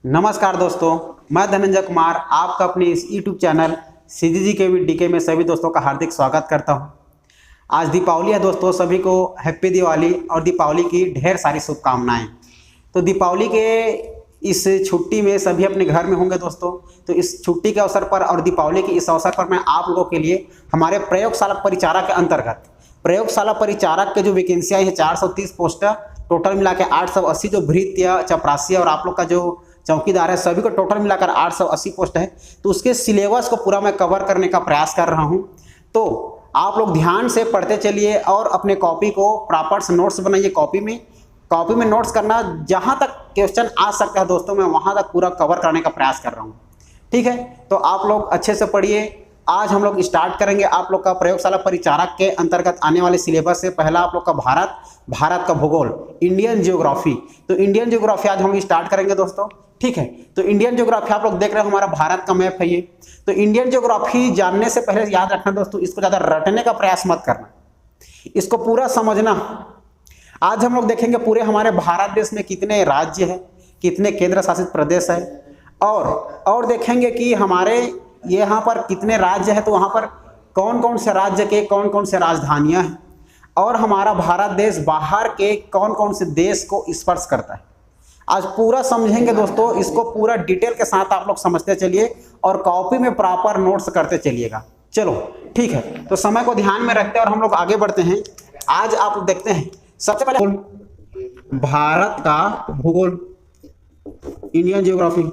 नमस्कार दोस्तों, मैं धनंजय कुमार आपका अपने इस यूट्यूब चैनल सीजीजी के वी डीके में सभी दोस्तों का हार्दिक स्वागत करता हूं। आज दीपावली है दोस्तों, सभी को हैप्पी दिवाली और दीपावली की ढेर सारी शुभकामनाएं। तो दीपावली के इस छुट्टी में सभी अपने घर में होंगे दोस्तों। तो इस छुट्टी के अवसर पर और दीपावली के इस अवसर पर मैं आप लोगों के लिए हमारे प्रयोगशाला परिचारक के अंतर्गत प्रयोगशाला परिचारक के जो वैकेंसियाँ हैं 430 पोस्ट टोटल मिला के 880, जो भृत्य चपरासी और आप लोग का जो चौकीदार है सभी को टोटल मिलाकर 880 पोस्ट है। तो उसके सिलेबस को पूरा मैं कवर करने का प्रयास कर रहा हूं। तो आप लोग ध्यान से पढ़ते चलिए और अपने कॉपी को प्रॉपर से नोट्स बनाइए। कॉपी में नोट्स करना, जहां तक क्वेश्चन आ सकता है दोस्तों मैं वहां तक पूरा कवर करने का प्रयास कर रहा हूं। ठीक है, तो आप लोग अच्छे से पढ़िए। आज हम लोग स्टार्ट करेंगे आप लोग का प्रयोगशाला परिचारक के अंतर्गत आने वाले सिलेबस से। पहला आप लोग का भारत का भूगोल, इंडियन ज्योग्राफी। तो इंडियन ज्योग्राफी आज हम स्टार्ट करेंगे दोस्तों। ठीक है, तो इंडियन ज्योग्राफी आप लोग देख रहे हो, हमारा भारत का मैप है ये। तो इंडियन ज्योग्राफी जानने से पहले याद रखना दोस्तों, इसको ज्यादा रटने का प्रयास मत करना, इसको पूरा समझना। आज हम लोग देखेंगे पूरे हमारे भारत देश में कितने राज्य है, कितने केंद्र शासित प्रदेश है, और देखेंगे कि हमारे यहाँ पर कितने राज्य है, तो वहाँ पर कौन कौन से राज्य के कौन कौन से राजधानियाँ हैं, और हमारा भारत देश बाहर के कौन कौन से देश को स्पर्श करता है। आज पूरा समझेंगे दोस्तों, इसको पूरा डिटेल के साथ आप लोग समझते चलिए और कॉपी में प्रॉपर नोट्स करते चलिएगा। चलो ठीक है, तो समय को ध्यान में रखते हैं और हम लोग आगे बढ़ते हैं। आज आप देखते हैं सबसे पहले भारत का भूगोल, इंडियन ज्योग्राफी।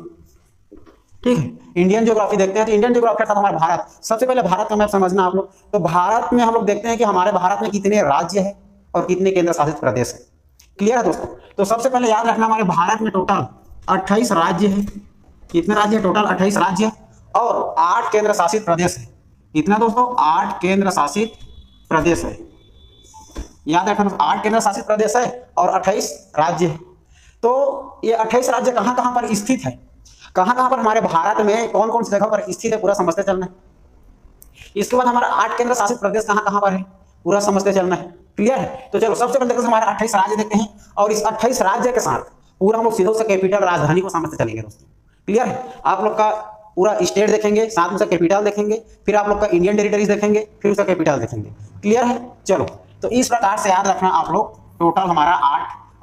ठीक है, इंडियन ज्योग्राफी देखते हैं। तो इंडियन ज्योग्राफी अर्थात हमारा भारत, सबसे पहले भारत का मैप समझना आप लोग। तो भारत में हम लोग देखते हैं कि हमारे भारत में कितने राज्य है और कितने केंद्र शासित प्रदेश है। क्लियर है दोस्तों? तो सबसे पहले याद रखना, हमारे भारत में टोटल 28 राज्य है। कितने राज्य है? टोटल 28 राज्य और 8 केंद्र शासित प्रदेश है। कितना दोस्तों? 8 केंद्र शासित प्रदेश है। याद रखना, 8 केंद्र शासित प्रदेश है और 28 राज्य है। तो ये 28 राज्य कहां कहां पर स्थित है, कहां कहां पर हमारे भारत में कौन कौन सी जगह पर स्थित है, पूरा समझते चलना है। इसके बाद हमारा 8 केंद्र शासित प्रदेश कहां कहां पर है, पूरा समझते चलना है। क्लियर है? तो चलो सबसे पहले देखते हैं हमारे 28 राज्य देखते हैं, और इस 28 राज्य के साथ पूरा हम लोग सीधे से कैपिटल राजधानी को समझते चलेंगे दोस्तों। क्लियर है? आप लोग का पूरा स्टेट देखेंगे, साथ में कैपिटल देखेंगे, फिर आप लोग का इंडियन टेरिटरीज देखेंगे, फिर उसका कैपिटल देखेंगे। क्लियर है? चलो, तो इस प्रकार से याद रखना आप लोग, टोटल हमारा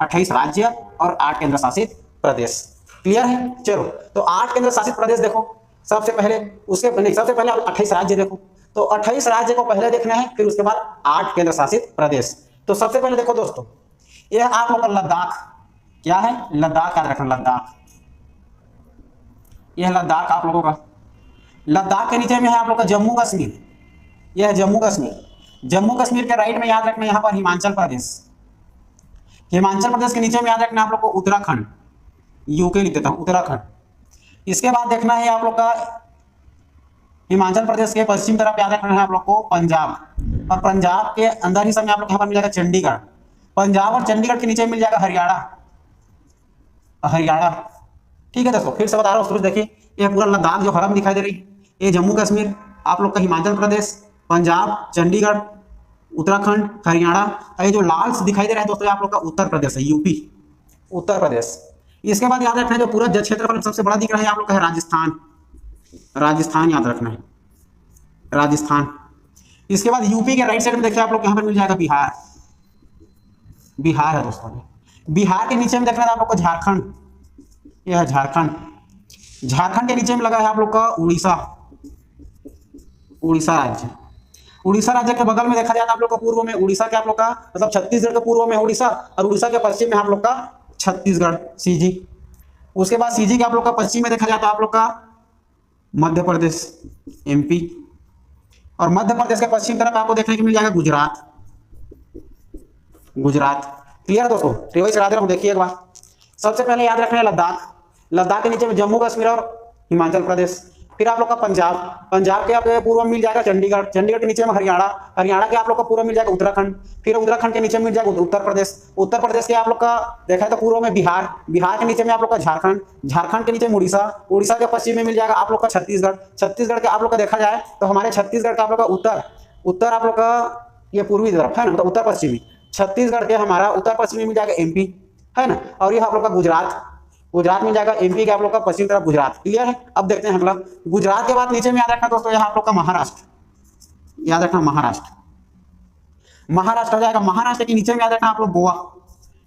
28 राज्य और 8 केंद्र शासित प्रदेश। क्लियर है? चलो, तो 8 केंद्र शासित प्रदेश देखो सबसे पहले, सबसे पहले आप 28 राज्य देखो। तो 28 राज्य को पहले देखना है, फिर उसके बाद 8 केंद्र शासित प्रदेश। तो सबसे पहले देखो दोस्तों, यह आप लोग का लद्दाख। क्या है? लद्दाख। याद रखना, लद्दाख। यह लद्दाख आप लोगों का। लद्दाख के नीचे में है आप लोग का जम्मू कश्मीर। यह है जम्मू कश्मीर। जम्मू कश्मीर के राइट में याद रखना यहाँ पर हिमाचल प्रदेश। हिमाचल प्रदेश के नीचे में याद रखना आप लोग को उत्तराखंड। यूके लिख देता हूं, उत्तराखंड। इसके बाद देखना है आप लोग का हिमाचल प्रदेश के पश्चिम तरफ याद रखना है आप लोग को पंजाब, और पंजाब के अंदर ही समय आप लोग यहाँ पर मिल जाएगा चंडीगढ़। पंजाब और चंडीगढ़ के नीचे मिल जाएगा हरियाणा। हरियाणा। ठीक है दोस्तों, फिर से बता रहा हूँ, देखिए ये पूरा लद्दाख जो हरम दिखाई दे रही है, ये जम्मू कश्मीर, आप लोग का हिमाचल प्रदेश, पंजाब, चंडीगढ़, उत्तराखंड, हरियाणा। ये जो लाल दिखाई दे रहा है दोस्तों, आप लोग का उत्तर प्रदेश है, यूपी, उत्तर प्रदेश। इसके बाद याद रखना है जो पूरा जल क्षेत्रफल सबसे बड़ा दिख रहा है आप लोग का है राजस्थान। राजस्थान याद रखना है, राजस्थान। इसके बाद यूपी के राइट साइड में देखिए आप लोग यहाँ पर मिल जाएगा बिहार। बिहार है दोस्तों। बिहार के नीचे में देखना है आप लोग को झारखंड। यह है झारखंड। झारखंड के नीचे में लगा है आप लोग का उड़ीसा। उड़ीसा राज्य। उड़ीसा राज्य के बगल में देखा जाए आप लोग का पूर्व में उड़ीसा के आप लोग का मतलब छत्तीसगढ़ के पूर्व में उड़ीसा, और उड़ीसा के पश्चिम में आप लोग का छत्तीसगढ़, सीजी। उसके बाद सीजी के आप लोग का पश्चिम में देखा जाए तो आप लोग का मध्य प्रदेश, एमपी, और मध्य प्रदेश के पश्चिम तरफ आपको देखने को मिल जाएगा गुजरात। गुजरात। क्लियर दोस्तों? रिवाइज करा दे रहा हूं, देखिए एक बार। सबसे पहले याद रखना है लद्दाख। लद्दाख के नीचे में जम्मू कश्मीर और हिमाचल प्रदेश। फिर आप लोग का पंजाब। पंजाब के आप पूर्व में मिल जाएगा चंडीगढ़। चंडीगढ़ के नीचे में हरियाणा। हरियाणा के आप लोग का पूर्व मिल जाएगा उत्तराखंड। फिर उत्तराखंड के नीचे मिल जाएगा उत्तर प्रदेश। उत्तर प्रदेश के आप लोग का देखा है तो पूर्व में बिहार। बिहार के नीचे में आप लोग का झारखंड। झारखंड के नीचे में उड़ीसा। उड़ीसा के पश्चिम में मिल जाएगा आप लोग का छत्तीसगढ़। छत्तीसगढ़ के आप लोग का देखा जाए तो हमारे छत्तीसगढ़ का आप लोग का उत्तर आप लोग का ये पूर्वी तरफ है ना, मतलब उत्तर पश्चिमी। छत्तीसगढ़ के हमारा उत्तर पश्चिमी मिल जाएगा एमपी, है ना, और ये आप लोग का गुजरात। गुजरात मिल जाएगा, एमपी के आप लोग का पश्चिम तरफ गुजरात। क्लियर है। अब देखते हैं अगला, गुजरात के बाद नीचे में याद रखना दोस्तों यहाँ आप लोग का महाराष्ट्र, याद रखना महाराष्ट्र, महाराष्ट्र हो जाएगा। महाराष्ट्र के नीचे में याद रखना आप लोग गोवा,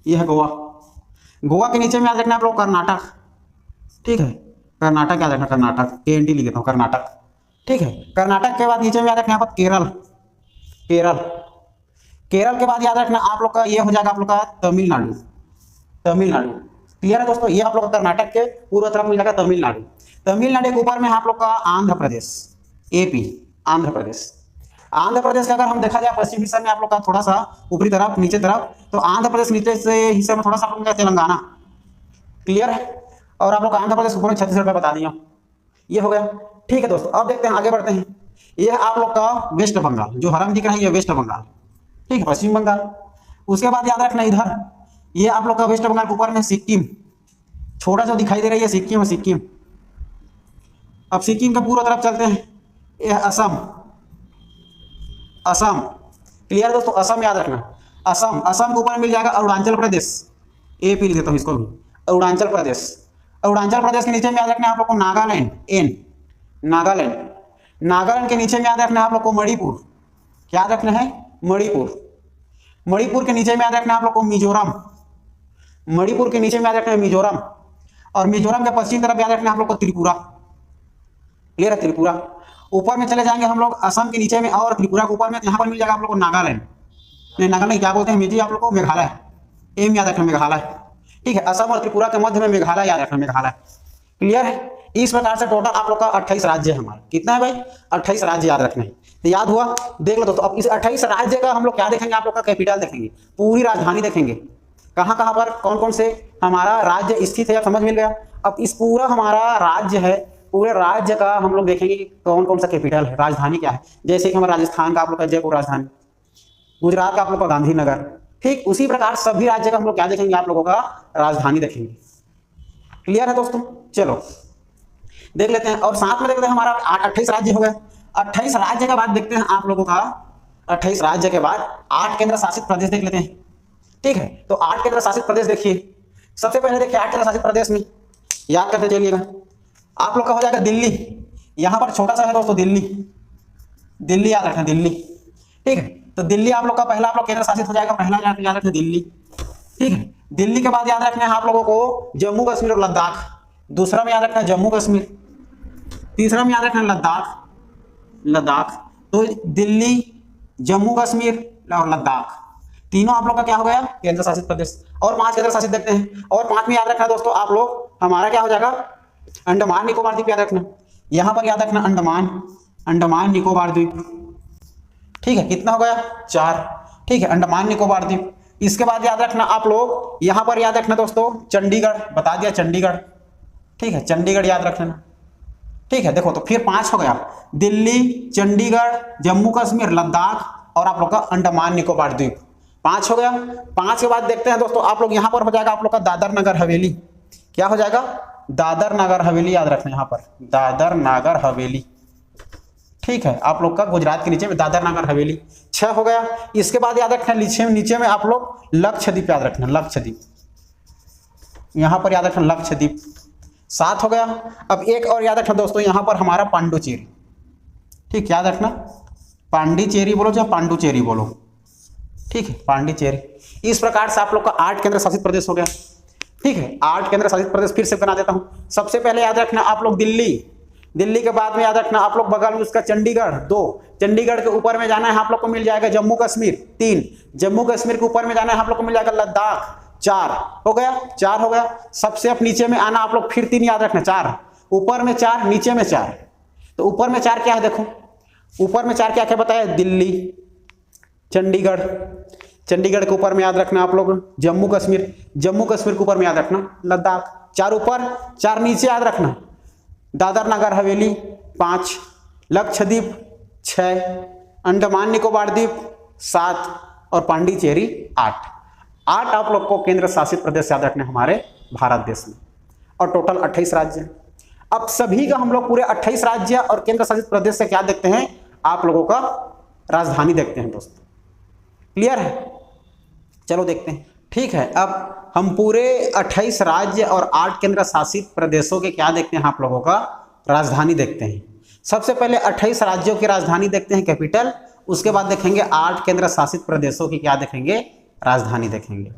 यह है गोवा। गोवा के नीचे में याद रखना आप लोग कर्नाटक, ठीक है, कर्नाटक याद रखना, कर्नाटक KNT लिख देता हूँ, कर्नाटक, ठीक है। कर्नाटक के बाद नीचे में याद रखना यहाँ पर केरल, केरल, केरल के बाद याद रखना आप लोग का ये हो जाएगा आप लोग का तमिलनाडु, तमिलनाडु। क्लियर है दोस्तों, ये आप लोग का कर्नाटक के पूर्व तरफ मिल जाएगा तमिलनाडु। तमिलनाडु के ऊपर में आप लोग का आंध्र प्रदेश, AP, आंध्र प्रदेश। आंध्र प्रदेश का अगर हम देखा जाए पश्चिम हिस्सा में आप लोग का थोड़ा सा ऊपरी तरफ नीचे तरफ, तो आंध्र प्रदेश नीचे से हिस्से में थोड़ा सा आप लोग का तेलंगाना। क्लियर है। और आप लोग आंध्र प्रदेश ऊपर में छत्तीसगढ़ का बता दिया, ये हो गया। ठीक है दोस्तों, अब देखते हैं आगे बढ़ते हैं। ये है आप लोग का वेस्ट बंगाल, जो हरम दिख रहा है ये वेस्ट बंगाल, ठीक है, पश्चिम बंगाल। उसके बाद याद रखना इधर ये आप लोग का वेस्ट बंगाल के ऊपर में सिक्किम, छोटा सा दिखाई दे रहा है ये सिक्किम है, सिक्किम। अब सिक्किम के पूर्व तरफ चलते हैं, ये असम, असम। क्लियर दोस्तों, असम याद रखना, असम। असम के ऊपर मिल जाएगा अरुणाचल प्रदेश, AP लिख देता हूँ इसको भी, अरुणाचल प्रदेश। अरुणाचल प्रदेश के नीचे में याद रखना आप लोग को नागालैंड, N, नागालैंड। नागालैंड के नीचे में याद रखना आप लोग को मणिपुर, क्या याद रखना है, मणिपुर। मणिपुर के नीचे में याद रखना आप लोग को मिजोरम, मणिपुर के नीचे में याद रखना है मिजोरम। और मिजोरम के पश्चिम तरफ याद रखना आप लोग को त्रिपुरा। क्लियर है, त्रिपुरा। ऊपर में चले जाएंगे हम लोग असम के नीचे में और त्रिपुरा के ऊपर में, यहाँ पर मिल जाएगा आप लोग को नागालैंड, नहीं नागालैंड क्या बोलते हैं मेजी आप लोग को, मेघालय, एम याद रखना, मेघालय। ठीक है, असम और त्रिपुरा के मध्य में मेघालय याद रखना, मेघालय। क्लियर है। इस प्रकार से टोटल आप लोग का 28 राज्य है हमारा। कितना है भाई, 28 राज्य याद रखना है। तो याद हुआ, देख लो दोस्तों। अब इस 28 राज्य का हम लोग क्या देखेंगे, आप लोग का कैपिटल देखेंगे, पूरी राजधानी देखेंगे, कहाँ कहाँ पर कौन कौन से हमारा राज्य स्थित है, समझ मिल गया। अब इस पूरा हमारा राज्य है, पूरे राज्य का हम लोग देखेंगे कि कौन कौन सा कैपिटल है, राजधानी क्या है। जैसे कि हमारा राजस्थान का आप लोग का जयपुर राजधानी, गुजरात का आप लोग का गांधीनगर। ठीक उसी प्रकार सभी राज्य का हम लोग क्या देखेंगे, आप लोगों का राजधानी देखेंगे। क्लियर है दोस्तों, चलो देख लेते हैं। और साथ में देखते हैं हमारा 28 राज्य हो गए। 28 राज्य के बाद देखते हैं आप लोगों का, 28 राज्य के बाद 8 केंद्र शासित प्रदेश देख लेते हैं। ठीक है, तो 8 केंद्र शासित प्रदेश देखिए। सबसे पहले देखिए 8 केंद्र शासित प्रदेश में याद करते चलिएगा, आप लोग का हो जाएगा दिल्ली। यहां पर छोटा सा है दोस्तों, दिल्ली, दिल्ली याद रखना, दिल्ली। ठीक है, तो दिल्ली आप लोग का पहला आप लोग केंद्र शासित हो जाएगा, पहला याद रखना दिल्ली। ठीक है, दिल्ली के बाद याद रखना है आप लोगों को जम्मू कश्मीर और लद्दाख। दूसरा में याद रखना है जम्मू कश्मीर, तीसरा में याद रखना है लद्दाख, लद्दाख। तो दिल्ली, जम्मू कश्मीर और लद्दाख, तीनों आप लोग का क्या हो गया, केंद्र शासित प्रदेश। और 5 केंद्र शासित देखते हैं। और 5 में याद रखना दोस्तों आप लोग हमारा क्या हो जाएगा, अंडमान निकोबार द्वीप याद रखना। यहां पर याद रखना अंडमान, अंडमान निकोबार द्वीप। ठीक है, कितना हो गया, 4। ठीक है, अंडमान निकोबार द्वीप। इसके बाद याद रखना आप लोग यहां पर याद रखना दोस्तों चंडीगढ़, बता दिया चंडीगढ़। ठीक है, चंडीगढ़ याद रखना। ठीक है, देखो तो फिर 5 हो गया, दिल्ली, चंडीगढ़, जम्मू कश्मीर, लद्दाख और आप लोग का अंडमान निकोबार द्वीप। 5 हो गया। 5 के बाद देखते हैं दोस्तों आप लोग यहां पर हो जाएगा आप लोग का दादर नगर हवेली। क्या हो जाएगा, दादर नगर हवेली याद रखना, यहां पर दादर नगर हवेली। ठीक है, आप लोग का गुजरात के नीचे में दादर नगर हवेली। 6 हो गया। इसके बाद याद रखना नीचे में आप लोग लक्षद्वीप याद रखना, लक्षद्वीप, यहां पर याद रखना लक्षद्वीप। 7 हो गया। अब एक और याद रखना दोस्तों यहां पर हमारा पांडुचेरी। ठीक, याद रखना पांडिचेरी बोलो या पांडुचेरी बोलो। ठीक है, पांडिचेरी। इस प्रकार से आप लोग का 8 केंद्र शासित प्रदेश हो गया। ठीक है, 8 केंद्र शासित प्रदेश फिर से बना देता हूं। सबसे पहले याद रखना आप लोग दिल्ली, दिल्ली के बाद में याद रखना आप लोग बगल में उसका चंडीगढ़, 2। चंडीगढ़ के ऊपर में जाना है आप लोग को मिल जाएगा जम्मू कश्मीर, 3। जम्मू कश्मीर के ऊपर में जाना है आप लोग को मिल जाएगा लद्दाख, 4 हो गया, 4 हो गया। सबसे अब नीचे में आना आप लोग फिर 3 याद रखना, 4 ऊपर में 4 नीचे में 4। तो ऊपर में 4 क्या है, देखो ऊपर में 4 क्या क्या बताया, दिल्ली, चंडीगढ़, चंडीगढ़ के ऊपर में याद रखना आप लोग जम्मू कश्मीर, जम्मू कश्मीर के ऊपर में याद रखना लद्दाख। 4 ऊपर 4 नीचे याद रखना दादर नगर हवेली, 5 लक्षद्वीप, 6 अंडमान निकोबार द्वीप, 7 और पांडिचेरी 8। 8 आप लोग को केंद्र शासित प्रदेश याद रखने हमारे भारत देश में। और टोटल 28 राज्य। अब सभी का हम लोग पूरे 28 राज्य और केंद्र शासित प्रदेश से क्या देखते हैं, आप लोगों का राजधानी देखते हैं दोस्तों। क्लियर है, चलो देखते हैं। ठीक है, अब हम पूरे 28 राज्य और 8 केंद्र शासित प्रदेशों के क्या देखते हैं आप लोगों का राजधानी देखते हैं। सबसे पहले 28 राज्यों की राजधानी देखते हैं, कैपिटल। उसके बाद देखेंगे 8 केंद्र शासित प्रदेशों की क्या देखेंगे, राजधानी देखेंगे।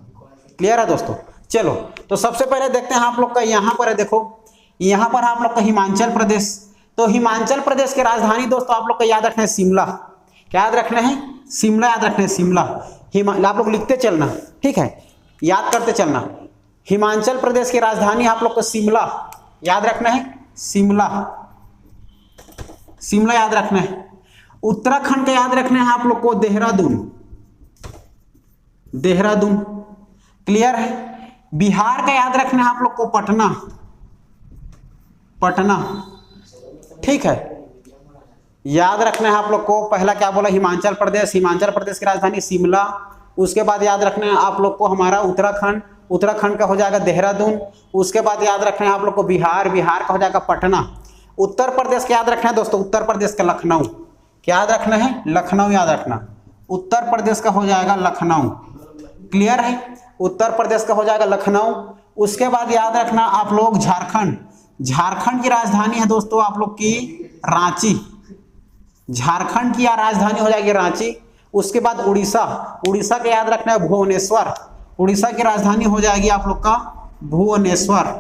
क्लियर है दोस्तों। चलो तो सबसे पहले देखते हैं आप लोग का, यहाँ पर है देखो, यहाँ पर आप लोग का हिमाचल प्रदेश। तो हिमाचल प्रदेश की राजधानी दोस्तों आप लोग का याद रखना है शिमला। क्या याद रखना है, शिमला याद रखना है, शिमला। आप लोग लिखते चलना, ठीक है, याद करते चलना। हिमाचल प्रदेश की राजधानी आप लोग को शिमला याद रखना है, शिमला, शिमला याद रखना है। उत्तराखंड का याद रखना है आप लोग को देहरादून, देहरादून। क्लियर है। बिहार का याद रखना है आप लोग को पटना, पटना, ठीक है, याद रखना है आप लोग को। पहला क्या बोला, हिमाचल प्रदेश, हिमाचल प्रदेश की राजधानी शिमला। उसके बाद याद रखना है आप लोग को हमारा उत्तराखंड, उत्तराखंड का हो जाएगा देहरादून। उसके बाद याद रखना है आप लोग को बिहार, बिहार का हो जाएगा पटना। उत्तर प्रदेश का याद रखना है दोस्तों, उत्तर प्रदेश का लखनऊ। क्या याद रखना है, लखनऊ याद रखना। उत्तर प्रदेश का हो जाएगा लखनऊ। क्लियर है, उत्तर प्रदेश का हो जाएगा लखनऊ। उसके बाद याद रखना आप लोग झारखंड, झारखंड की राजधानी है दोस्तों आप लोग की रांची, झारखंड की राजधानी हो जाएगी रांची। उसके बाद उड़ीसा, उड़ीसा का याद रखना है भुवनेश्वर, उड़ीसा की राजधानी हो जाएगी आप लोग का भुवनेश्वर,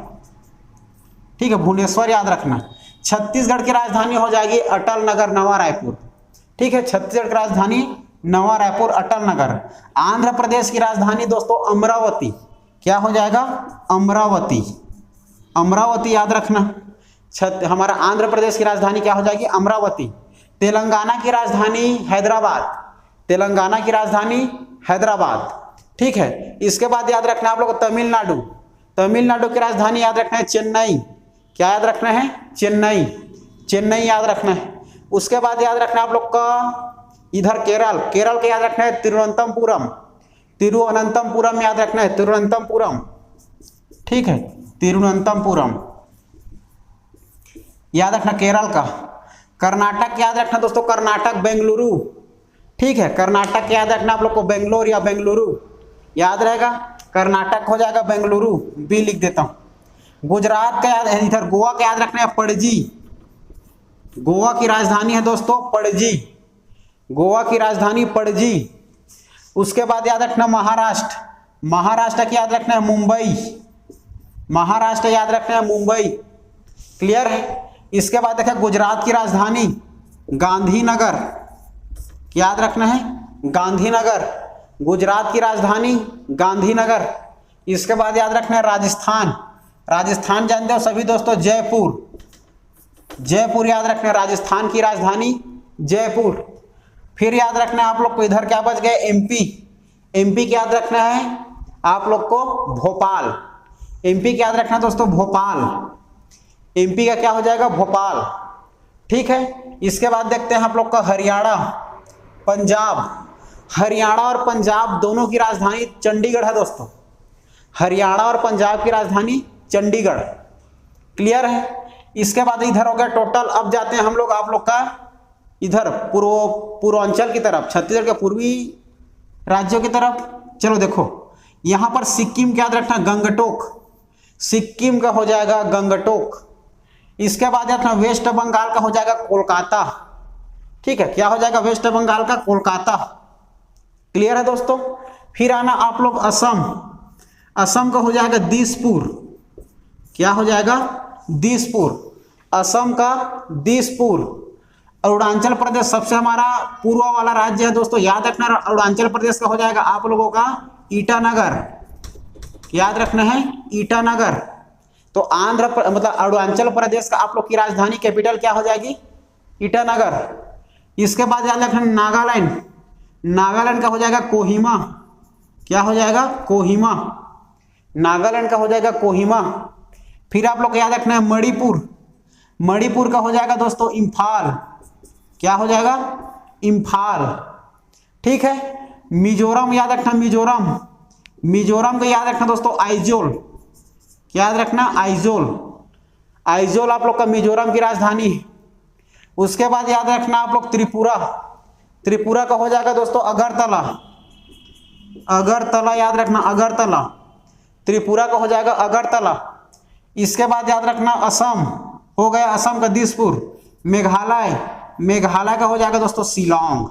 ठीक है, भुवनेश्वर याद रखना। छत्तीसगढ़ की राजधानी हो जाएगी अटल नगर, नवा रायपुर, ठीक है, छत्तीसगढ़ की राजधानी नवा रायपुर, अटल नगर। आंध्र प्रदेश की राजधानी दोस्तों अमरावती, क्या हो जाएगा, अमरावती, अमरावती याद रखना। हमारा आंध्र प्रदेश की राजधानी क्या हो जाएगी, अमरावती। तेलंगाना की राजधानी हैदराबाद, तेलंगाना की राजधानी हैदराबाद, ठीक है। इसके बाद याद रखना आप लोग को तमिलनाडु, तमिलनाडु की राजधानी याद रखना है चेन्नई। क्या याद रखना है, चेन्नई, चेन्नई याद रखना है। उसके बाद याद रखना आप लोग का इधर केरल, केरल का याद रखना है तिरुवनंतपुरम, तिरुवनंतपुरम याद रखना है, तिरुवनंतपुरम, ठीक है, तिरुवनंतपुरम याद रखना केरल का। कर्नाटक याद रखना दोस्तों, कर्नाटक बेंगलुरु, ठीक है, कर्नाटक याद रखना आप लोग को बेंगलोर या बेंगलुरु याद रहेगा, कर्नाटक हो जाएगा बेंगलुरु, बी लिख देता हूं। गुजरात का याद है, इधर गोवा का याद रखना है पणजी, गोवा की राजधानी है दोस्तों पणजी, गोवा की राजधानी पणजी। उसके बाद याद रखना महाराष्ट्र, महाराष्ट्र की याद रखना है मुंबई, महाराष्ट्र याद रखना है मुंबई। क्लियर है। इसके बाद देखिए गुजरात की राजधानी गांधीनगर, याद रखना है गांधीनगर, गुजरात की राजधानी गांधीनगर। इसके बाद याद रखना है राजस्थान, राजस्थान जानते हो सभी दोस्तों जयपुर, जयपुर याद रखना है, राजस्थान की राजधानी जयपुर। फिर याद रखना है आप लोग को इधर क्या बच गए, एमपी, एमपी की याद रखना है आप लोग को भोपाल, एमपी की याद रखना है दोस्तों भोपाल, एमपी का क्या हो जाएगा भोपाल, ठीक है। इसके बाद देखते हैं आप लोग का हरियाणा, पंजाब, हरियाणा और पंजाब दोनों की राजधानी चंडीगढ़ है दोस्तों, हरियाणा और पंजाब की राजधानी चंडीगढ़। क्लियर है। इसके बाद इधर हो गया टोटल। अब जाते हैं हम लोग आप लोग का इधर पूर्वांचल की तरफ, छत्तीसगढ़ के पूर्वी राज्यों की तरफ। चलो देखो यहां पर सिक्किम क्या याद रखना, गंगटोक, सिक्किम का हो जाएगा गंगटोक। इसके बाद रखना वेस्ट बंगाल का हो जाएगा कोलकाता, ठीक है, क्या हो जाएगा वेस्ट बंगाल का कोलकाता। क्लियर है दोस्तों। फिर आना आप लोग असम, असम का हो जाएगा दिसपुर, क्या हो जाएगा दिसपुर, असम का दिसपुर। अरुणाचल प्रदेश सबसे हमारा पूर्व वाला राज्य है दोस्तों, याद रखना अरुणाचल प्रदेश का हो जाएगा आप लोगों का ईटानगर, याद रखना है ईटानगर। तो मतलब अरुणाचल प्रदेश का आप लोग की राजधानी कैपिटल क्या हो जाएगी, ईटानगर। इसके बाद याद रखना नागालैंड, नागालैंड का हो जाएगा कोहिमा, क्या हो जाएगा कोहिमा, नागालैंड का हो जाएगा कोहिमा। फिर आप लोग याद रखना है मणिपुर, मणिपुर का हो जाएगा दोस्तों इम्फाल, क्या हो जाएगा इम्फाल, ठीक है। मिजोरम याद रखना मिजोरम, मिजोरम का याद रखना दोस्तों आइजोल, क्या याद रखना आइजोल, आइजोल आप लोग का मिजोरम की राजधानी है। उसके बाद याद रखना आप लोग त्रिपुरा, त्रिपुरा का हो जाएगा दोस्तों अगरतला, अगरतला याद रखना, अगरतला। त्रिपुरा का हो जाएगा अगरतला। इसके बाद याद रखना असम हो गया, असम का दिसपुर। मेघालय, मेघालय का हो जाएगा दोस्तों शिलांग।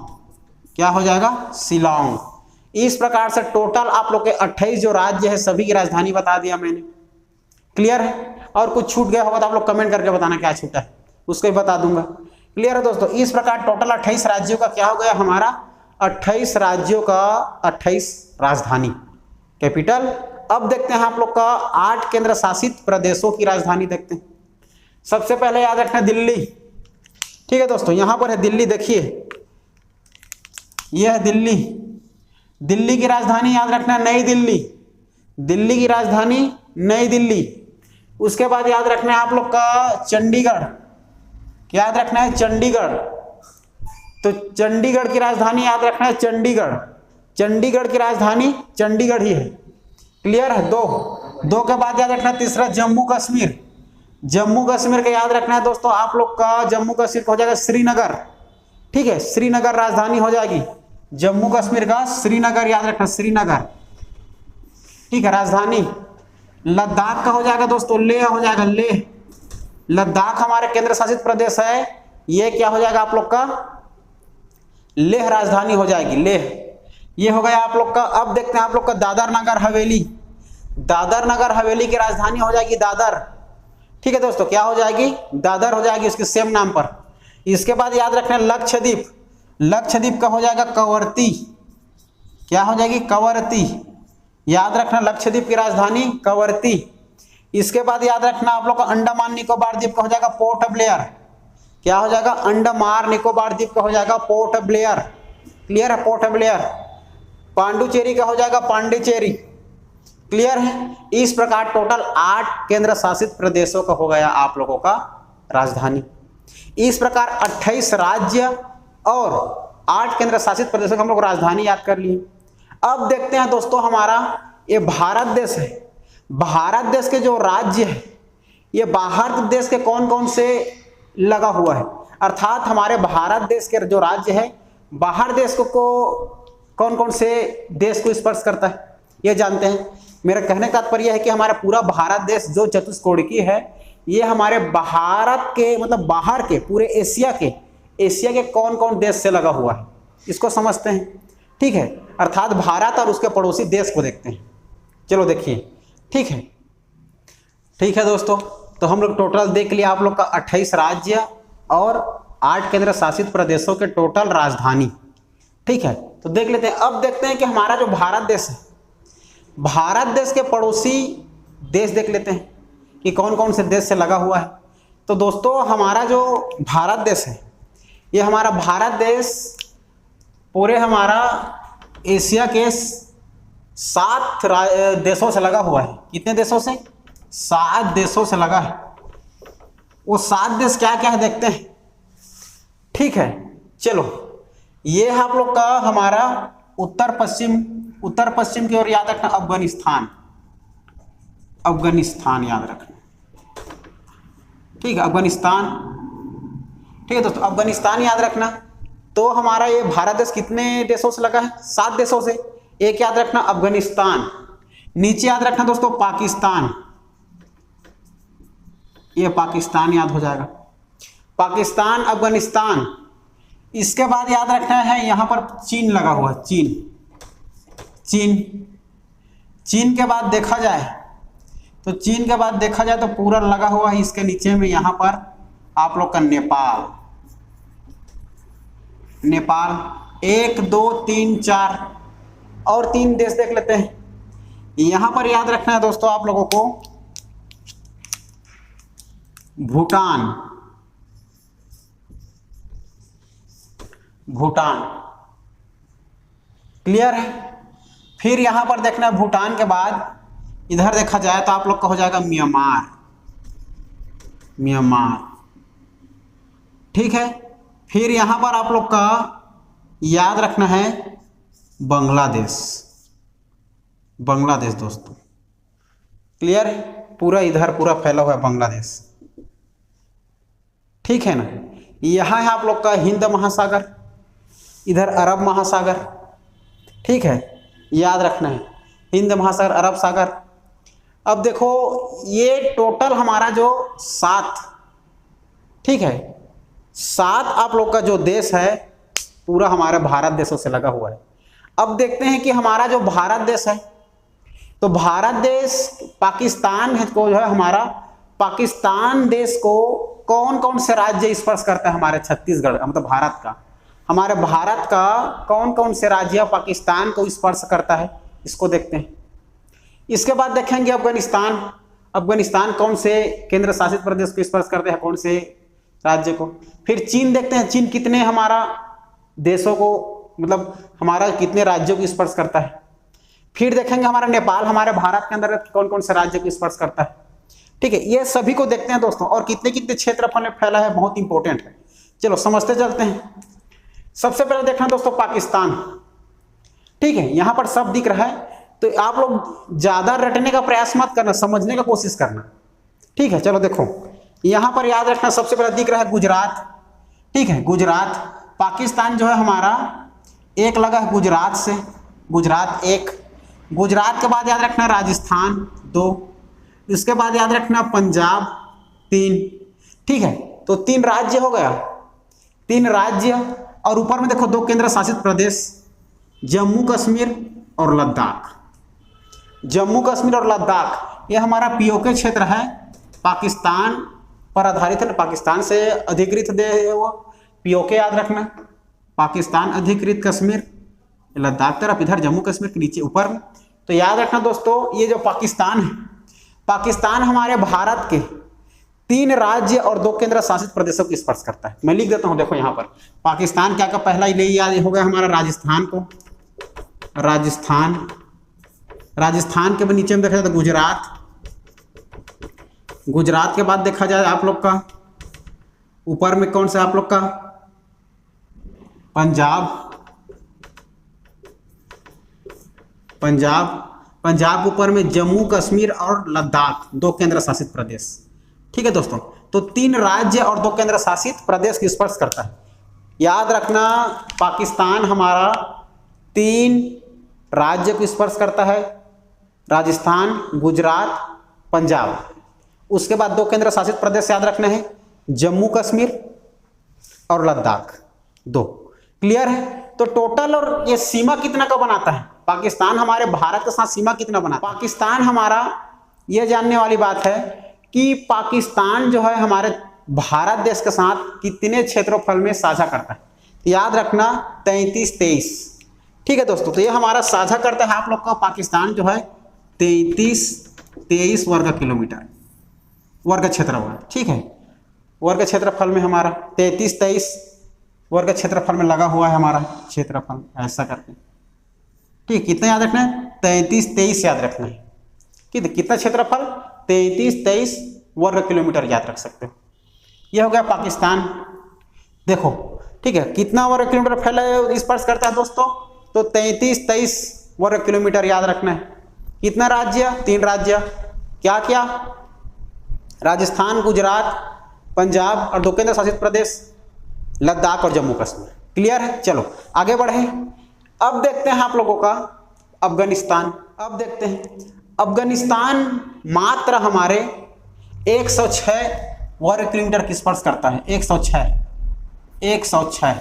क्या हो जाएगा? शिलांग। इस प्रकार से टोटल आप लोग के 28 जो राज्य है सभी की राजधानी बता दिया मैंने। क्लियर है? और कुछ छूट गया होगा तो आप लोग कमेंट करके बताना क्या छूटा है, उसको भी बता दूंगा। क्लियर है दोस्तों? इस प्रकार टोटल 28 राज्यों का क्या हो गया हमारा, 28 राज्यों का 28 राजधानी, कैपिटल। अब देखते हैं आप लोग का 8 केंद्र शासित प्रदेशों की राजधानी देखते हैं। सबसे पहले याद रखना दिल्ली। ठीक है दोस्तों, यहां पर है दिल्ली, देखिए यह है दिल्ली। दिल्ली की राजधानी याद रखना नई दिल्ली। दिल्ली की राजधानी नई दिल्ली। उसके बाद याद रखना है आप लोग का चंडीगढ़। याद रखना है चंडीगढ़। तो चंडीगढ़ की राजधानी याद रखना है चंडीगढ़। चंडीगढ़ की राजधानी चंडीगढ़ ही है। क्लियर है? दो के बाद याद रखना तीसरा जम्मू कश्मीर। जम्मू कश्मीर का याद रखना है दोस्तों आप लोग का, जम्मू कश्मीर का हो जाएगा श्रीनगर। ठीक है, श्रीनगर राजधानी हो जाएगी जम्मू कश्मीर का, श्रीनगर याद रखना, श्रीनगर। ठीक है, राजधानी। लद्दाख का हो जाएगा दोस्तों लेह हो जाएगा, लेह। लद्दाख हमारे केंद्र शासित प्रदेश है, ये क्या हो जाएगा आप लोग का, लेह राजधानी हो जाएगी, लेह। ये हो गया आप लोग का। अब देखते हैं आप लोग का दादर नगर हवेली। दादर नगर हवेली की राजधानी हो जाएगी दादर। ठीक है दोस्तों, क्या हो जाएगी? दादर हो जाएगी उसके सेम नाम पर। इसके बाद याद रखना लक्षद्वीप। लक्षद्वीप का हो जाएगा कवरत्ती। क्या हो जाएगी? कवरत्ती। याद रखना लक्षद्वीप की राजधानी कवरत्ती। इसके बाद याद रखना आप लोग का अंडमान निकोबार द्वीप का हो जाएगा पोर्ट ब्लेयर। क्या हो जाएगा? अंडमान निकोबार द्वीप का हो जाएगा पोर्ट ब्लेयर। क्लियर है? पोर्ट ब्लेयर। पांडुचेरी का हो जाएगा पांडिचेरी। क्लियर है? इस प्रकार टोटल 8 केंद्र शासित प्रदेशों का हो गया आप लोगों का राजधानी। इस प्रकार 28 राज्य और 8 केंद्र शासित प्रदेशों का हम लोग राजधानी याद कर लिए। अब देखते हैं दोस्तों हमारा ये भारत देश है। भारत देश के जो राज्य है ये बाहर देश के कौन कौन से लगा हुआ है, अर्थात हमारे भारत देश के जो राज्य है बाहर देश को कौन कौन से देश को स्पर्श करता है ये जानते हैं। मेरा कहने का तात्पर्य है कि हमारा पूरा भारत देश जो चतुष्कोणिकीय है ये हमारे भारत के मतलब बाहर के पूरे एशिया के कौन कौन देश से लगा हुआ है इसको समझते हैं। ठीक है, अर्थात भारत और उसके पड़ोसी देश को देखते हैं। चलो देखिए, ठीक है दोस्तों, तो हम लोग टोटल देख लिया आप लोग का 28 राज्य और 8 केंद्र शासित प्रदेशों के टोटल राजधानी। ठीक है, तो देख लेते हैं। अब देखते हैं कि हमारा जो भारत देश है, भारत देश के पड़ोसी देश देख लेते हैं कि कौन कौन से देश से लगा हुआ है। तो दोस्तों हमारा जो भारत देश है ये हमारा भारत देश पूरे हमारा एशिया के 7 देशों से लगा हुआ है। कितने देशों से? 7 देशों से लगा है। वो 7 देश क्या क्या है देखते हैं। ठीक है, चलो ये है आप लोग का हमारा उत्तर पश्चिम की ओर याद रखना अफगानिस्तान। अफगानिस्तान याद रखना। ठीक है, अफगानिस्तान। ठीक है दोस्तों, अफगानिस्तान याद रखना। तो हमारा ये भारत देश कितने देशों से लगा है? 7 देशों से। एक याद रखना अफगानिस्तान। नीचे याद रखना दोस्तों पाकिस्तान। ये पाकिस्तान याद हो जाएगा, पाकिस्तान, अफगानिस्तान। इसके बाद याद रखना है यहां पर चीन लगा हुआ है, चीन के बाद देखा जाए तो पूरा लगा हुआ है इसके नीचे में यहां पर आप लोग का नेपाल। 1 2 3 4 और 3 देश देख लेते हैं। यहां पर याद रखना है दोस्तों आप लोगों को भूटान। क्लियर है? फिर यहां पर देखना है भूटान के बाद इधर देखा जाए तो आप लोग का हो जाएगा म्यांमार। ठीक है, फिर यहां पर आप लोग का याद रखना है बांग्लादेश दोस्तों। क्लियर? पूरा इधर पूरा फैला हुआ है बांग्लादेश। ठीक है ना? यहां है आप लोग का हिंद महासागर, इधर अरब महासागर। ठीक है, याद रखना है, हिंद महासागर, अरब सागर। अब देखो ये टोटल हमारा जो 7, ठीक है, 7 आप लोग का जो देश है पूरा हमारे भारत देशों से लगा हुआ है। अब देखते हैं कि हमारा जो भारत देश है, तो भारत देश पाकिस्तान है को जो है हमारा, पाकिस्तान देश को कौन कौन से राज्य स्पर्श करता है हमारे छत्तीसगढ़, मतलब भारत का, हमारे भारत का कौन कौन से राज्य पाकिस्तान को स्पर्श करता है, इसको देखते हैं। इसके बाद देखेंगे अफगानिस्तान। अफगानिस्तान कौन से केंद्र शासित प्रदेश को स्पर्श करते हैं, कौन से राज्य को। फिर चीन देखते हैं, चीन कितने हमारा देशों को, मतलब हमारा कितने राज्यों को स्पर्श करता है। फिर देखेंगे हमारा नेपाल हमारे भारत के अंदर कौन कौन से राज्य को स्पर्श करता है, ठीक है। ये सभी को देखते हैं दोस्तों, और कितने कितने क्षेत्रफल में फैला है, बहुत इंपॉर्टेंट है। चलो समझते चलते हैं। सबसे पहले देखना दोस्तों पाकिस्तान, ठीक है, यहां पर सब दिख रहा है, तो आप लोग ज्यादा रटने का प्रयास मत करना, समझने का कोशिश करना, ठीक है। चलो देखो यहां पर याद रखना, सबसे पहले दिख रहा है गुजरात, ठीक है, गुजरात। पाकिस्तान जो है हमारा एक लगा है गुजरात से, गुजरात एक। गुजरात के बाद याद रखना राजस्थान 2, इसके बाद याद रखना पंजाब 3, ठीक है। तो 3 राज्य हो गया, 3 राज्य, और ऊपर में देखो 2 केंद्र शासित प्रदेश, जम्मू कश्मीर और लद्दाख। जम्मू कश्मीर और लद्दाख ये हमारा पीओके क्षेत्र है, पाकिस्तान पर आधारित है, पाकिस्तान से अधिकृत दे वो पीओके याद रखना, पाकिस्तान अधिकृत कश्मीर, लद्दाख तरफ, इधर जम्मू कश्मीर के नीचे ऊपर में। तो याद रखना दोस्तों, ये जो पाकिस्तान है, पाकिस्तान हमारे भारत के 3 राज्य और 2 केंद्र शासित प्रदेशों को स्पर्श करता है। मैं लिख देता हूं, देखो यहां पर पाकिस्तान क्या का पहला ले याद हो गया हमारा राजस्थान को, राजस्थान। राजस्थान के नीचे में देखा जाए तो गुजरात, गुजरात के बाद देखा जाए आप लोग का ऊपर में कौन सा आप लोग का, पंजाब, पंजाब, पंजाब ऊपर में जम्मू कश्मीर और लद्दाख 2 केंद्र शासित प्रदेश, ठीक है दोस्तों। तो 3 राज्य और 2 केंद्र शासित प्रदेश की स्पर्श करता है। याद रखना पाकिस्तान हमारा 3 राज्य को स्पर्श करता है, राजस्थान, गुजरात, पंजाब। उसके बाद 2 केंद्र शासित प्रदेश याद रखने हैं, जम्मू कश्मीर और लद्दाख 2। क्लियर है। तो टोटल और ये सीमा कितना का बनाता है, पाकिस्तान हमारे भारत के साथ सीमा कितना बनाता है। पाकिस्तान हमारा, यह जानने वाली बात है कि पाकिस्तान जो है हमारे भारत देश के साथ कितने क्षेत्रफल में साझा करता है। तो याद रखना 33-23, ठीक है दोस्तों। तो ये हमारा साझा करता है आप लोग का, पाकिस्तान जो है 33-23 वर्ग किलोमीटर, वर्ग क्षेत्रफल, ठीक है। वर्ग क्षेत्रफल में हमारा 33-23 वर्ग क्षेत्रफल में लगा हुआ है हमारा क्षेत्रफल, ऐसा करके, ठीक। कितना याद रखना है, 33-23 याद रखना है। कितना क्षेत्रफल, 33-23 वर्ग किलोमीटर याद रख सकते हो। यह हो गया पाकिस्तान। देखो ठीक है, कितना वर्ग किलोमीटर फैला स्पर्श करता है दोस्तों, तो 33-23 वर्ग किलोमीटर याद रखना है। कितना राज्य, 3 राज्य, क्या क्या, राजस्थान, गुजरात, पंजाब और 2 केंद्र शासित प्रदेश, लद्दाख और जम्मू कश्मीर। क्लियर है। चलो आगे बढ़े। अब देखते हैं आप लोगों का अफगानिस्तान। अब देखते हैं अफगानिस्तान मात्र हमारे 106 वर्ग किलोमीटर की स्पर्श करता है, 106,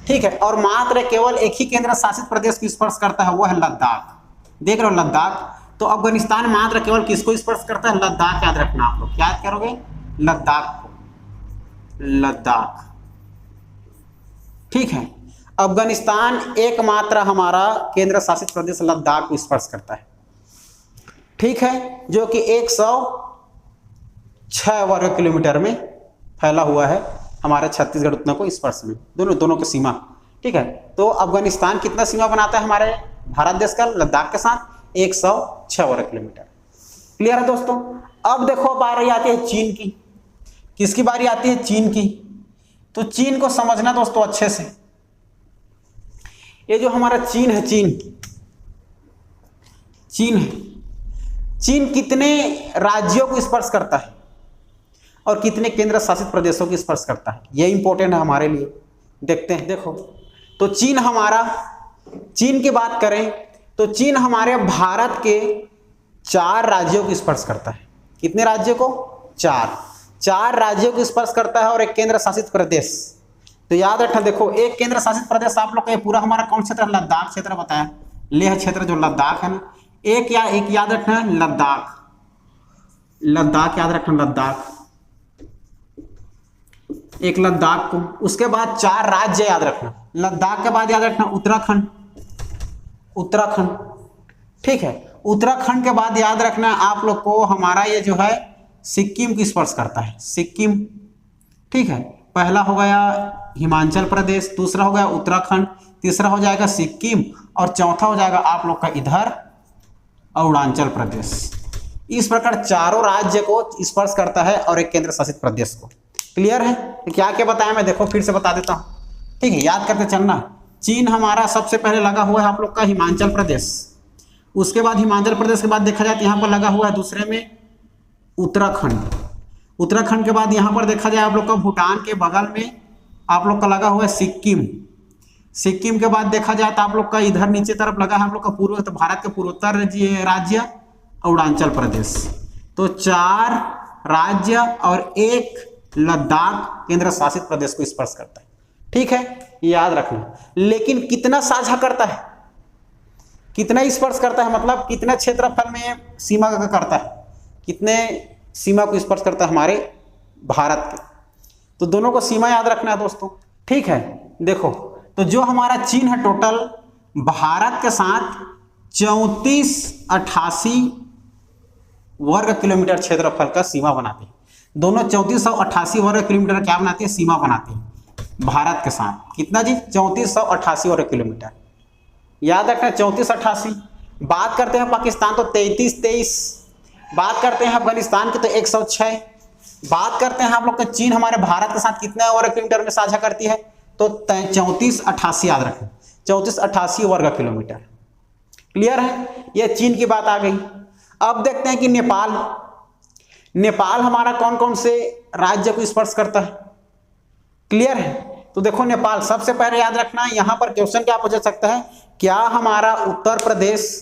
ठीक है। और मात्र केवल एक ही केंद्र शासित प्रदेश की स्पर्श करता है, वो है लद्दाख। देख रहे हो लद्दाख। तो अफगानिस्तान मात्र केवल किसको स्पर्श करता है, लद्दाख। याद रखना आप लोग, क्या याद करोगे, लद्दाख को, लद्दाख, ठीक है। अफगानिस्तान एकमात्र हमारा केंद्र शासित प्रदेश लद्दाख को स्पर्श करता है, ठीक है, जो कि 106 वर्ग किलोमीटर में फैला हुआ है हमारे छत्तीसगढ़ उतना को स्पर्श में, दोनों की सीमा, ठीक है। तो अफगानिस्तान कितना सीमा बनाता है हमारे भारत देश का लद्दाख के साथ, 106 वर्ग किलोमीटर। क्लियर है दोस्तों। अब देखो बारी आती है चीन की। किसकी बारी आती है, चीन की। तो चीन को समझना दोस्तों अच्छे से। ये जो हमारा चीन है, चीन है, चीन कितने राज्यों को स्पर्श करता है और कितने केंद्र शासित प्रदेशों को स्पर्श करता है, ये इंपॉर्टेंट है हमारे लिए। देखते हैं। देखो तो चीन हमारा, चीन की बात करें तो चीन हमारे भारत के 4 राज्यों को स्पर्श करता है। कितने राज्यों को? 4 राज्यों को स्पर्श करता है और एक केंद्र शासित प्रदेश। तो याद रखना, देखो एक केंद्र शासित प्रदेश आप लोग का पूरा हमारा कौन क्षेत्र? लद्दाख क्षेत्र बताया, लेह क्षेत्र जो लद्दाख है ना, एक याद रखना है लद्दाख याद रखना, लद्दाख, एक लद्दाख को। उसके बाद 4 राज्य याद रखना, लद्दाख के बाद याद रखना उत्तराखंड, ठीक है। उत्तराखंड के बाद याद रखना आप लोग को हमारा ये जो है सिक्किम को स्पर्श करता है, सिक्किम, ठीक है। पहला हो गया हिमाचल प्रदेश, दूसरा हो गया उत्तराखंड, तीसरा हो जाएगा सिक्किम और चौथा हो जाएगा आप लोग का इधर अरुणाचल प्रदेश। इस प्रकार 4 राज्य को स्पर्श करता है और एक केंद्र शासित प्रदेश को। क्लियर है? तो क्या क्या बताया मैं, देखो फिर से बता देता हूँ, ठीक है, याद करते चलना। चीन हमारा सबसे पहले लगा हुआ है आप लोग का हिमाचल प्रदेश, उसके बाद हिमाचल प्रदेश के बाद देखा जाए तो यहाँ पर लगा हुआ है दूसरे में उत्तराखंड के बाद यहाँ पर देखा जाए आप लोग का भूटान के बगल में आप लोग का लगा हुआ है सिक्किम के बाद देखा जाए तो आप लोग का इधर नीचे तरफ लगा है आप लोग का भारत के पूर्वोत्तर राज्य अरुणाचल प्रदेश। तो 4 राज्य और एक लद्दाख केंद्र शासित प्रदेश को स्पर्श करता है, ठीक है, याद रखना। लेकिन कितना साझा करता है, कितना स्पर्श करता है, मतलब कितने क्षेत्रफल में सीमा का करता है, कितने सीमा को स्पर्श करता है हमारे भारत के। तो दोनों को सीमा याद रखना है दोस्तों, ठीक है। देखो तो जो हमारा चीन है टोटल भारत के साथ 3488 वर्ग किलोमीटर क्षेत्रफल का सीमा बनाते हैं। दोनों 3488 वर्ग किलोमीटर क्या बनाते हैं? सीमा बनाते हैं भारत के साथ। कितना जी? 3488 वर्ग किलोमीटर, याद रखना 3488। बात करते हैं पाकिस्तान तो 3323, बात करते हैं अफगानिस्तान की तो 106, बात करते हैं आप लोग का चीन हमारे भारत के साथ कितने वर्ग किलोमीटर में साझा करती है? तो 3488 याद रखें, 3488 वर्ग किलोमीटर। क्लियर है? ये चीन की बात आ गई। अब देखते हैं कि नेपाल हमारा कौन कौन से राज्य को स्पर्श करता है। क्लियर है? तो देखो नेपाल सबसे पहले याद रखना, यहां पर क्वेश्चन क्या पूछा सकता है, क्या हमारा उत्तर प्रदेश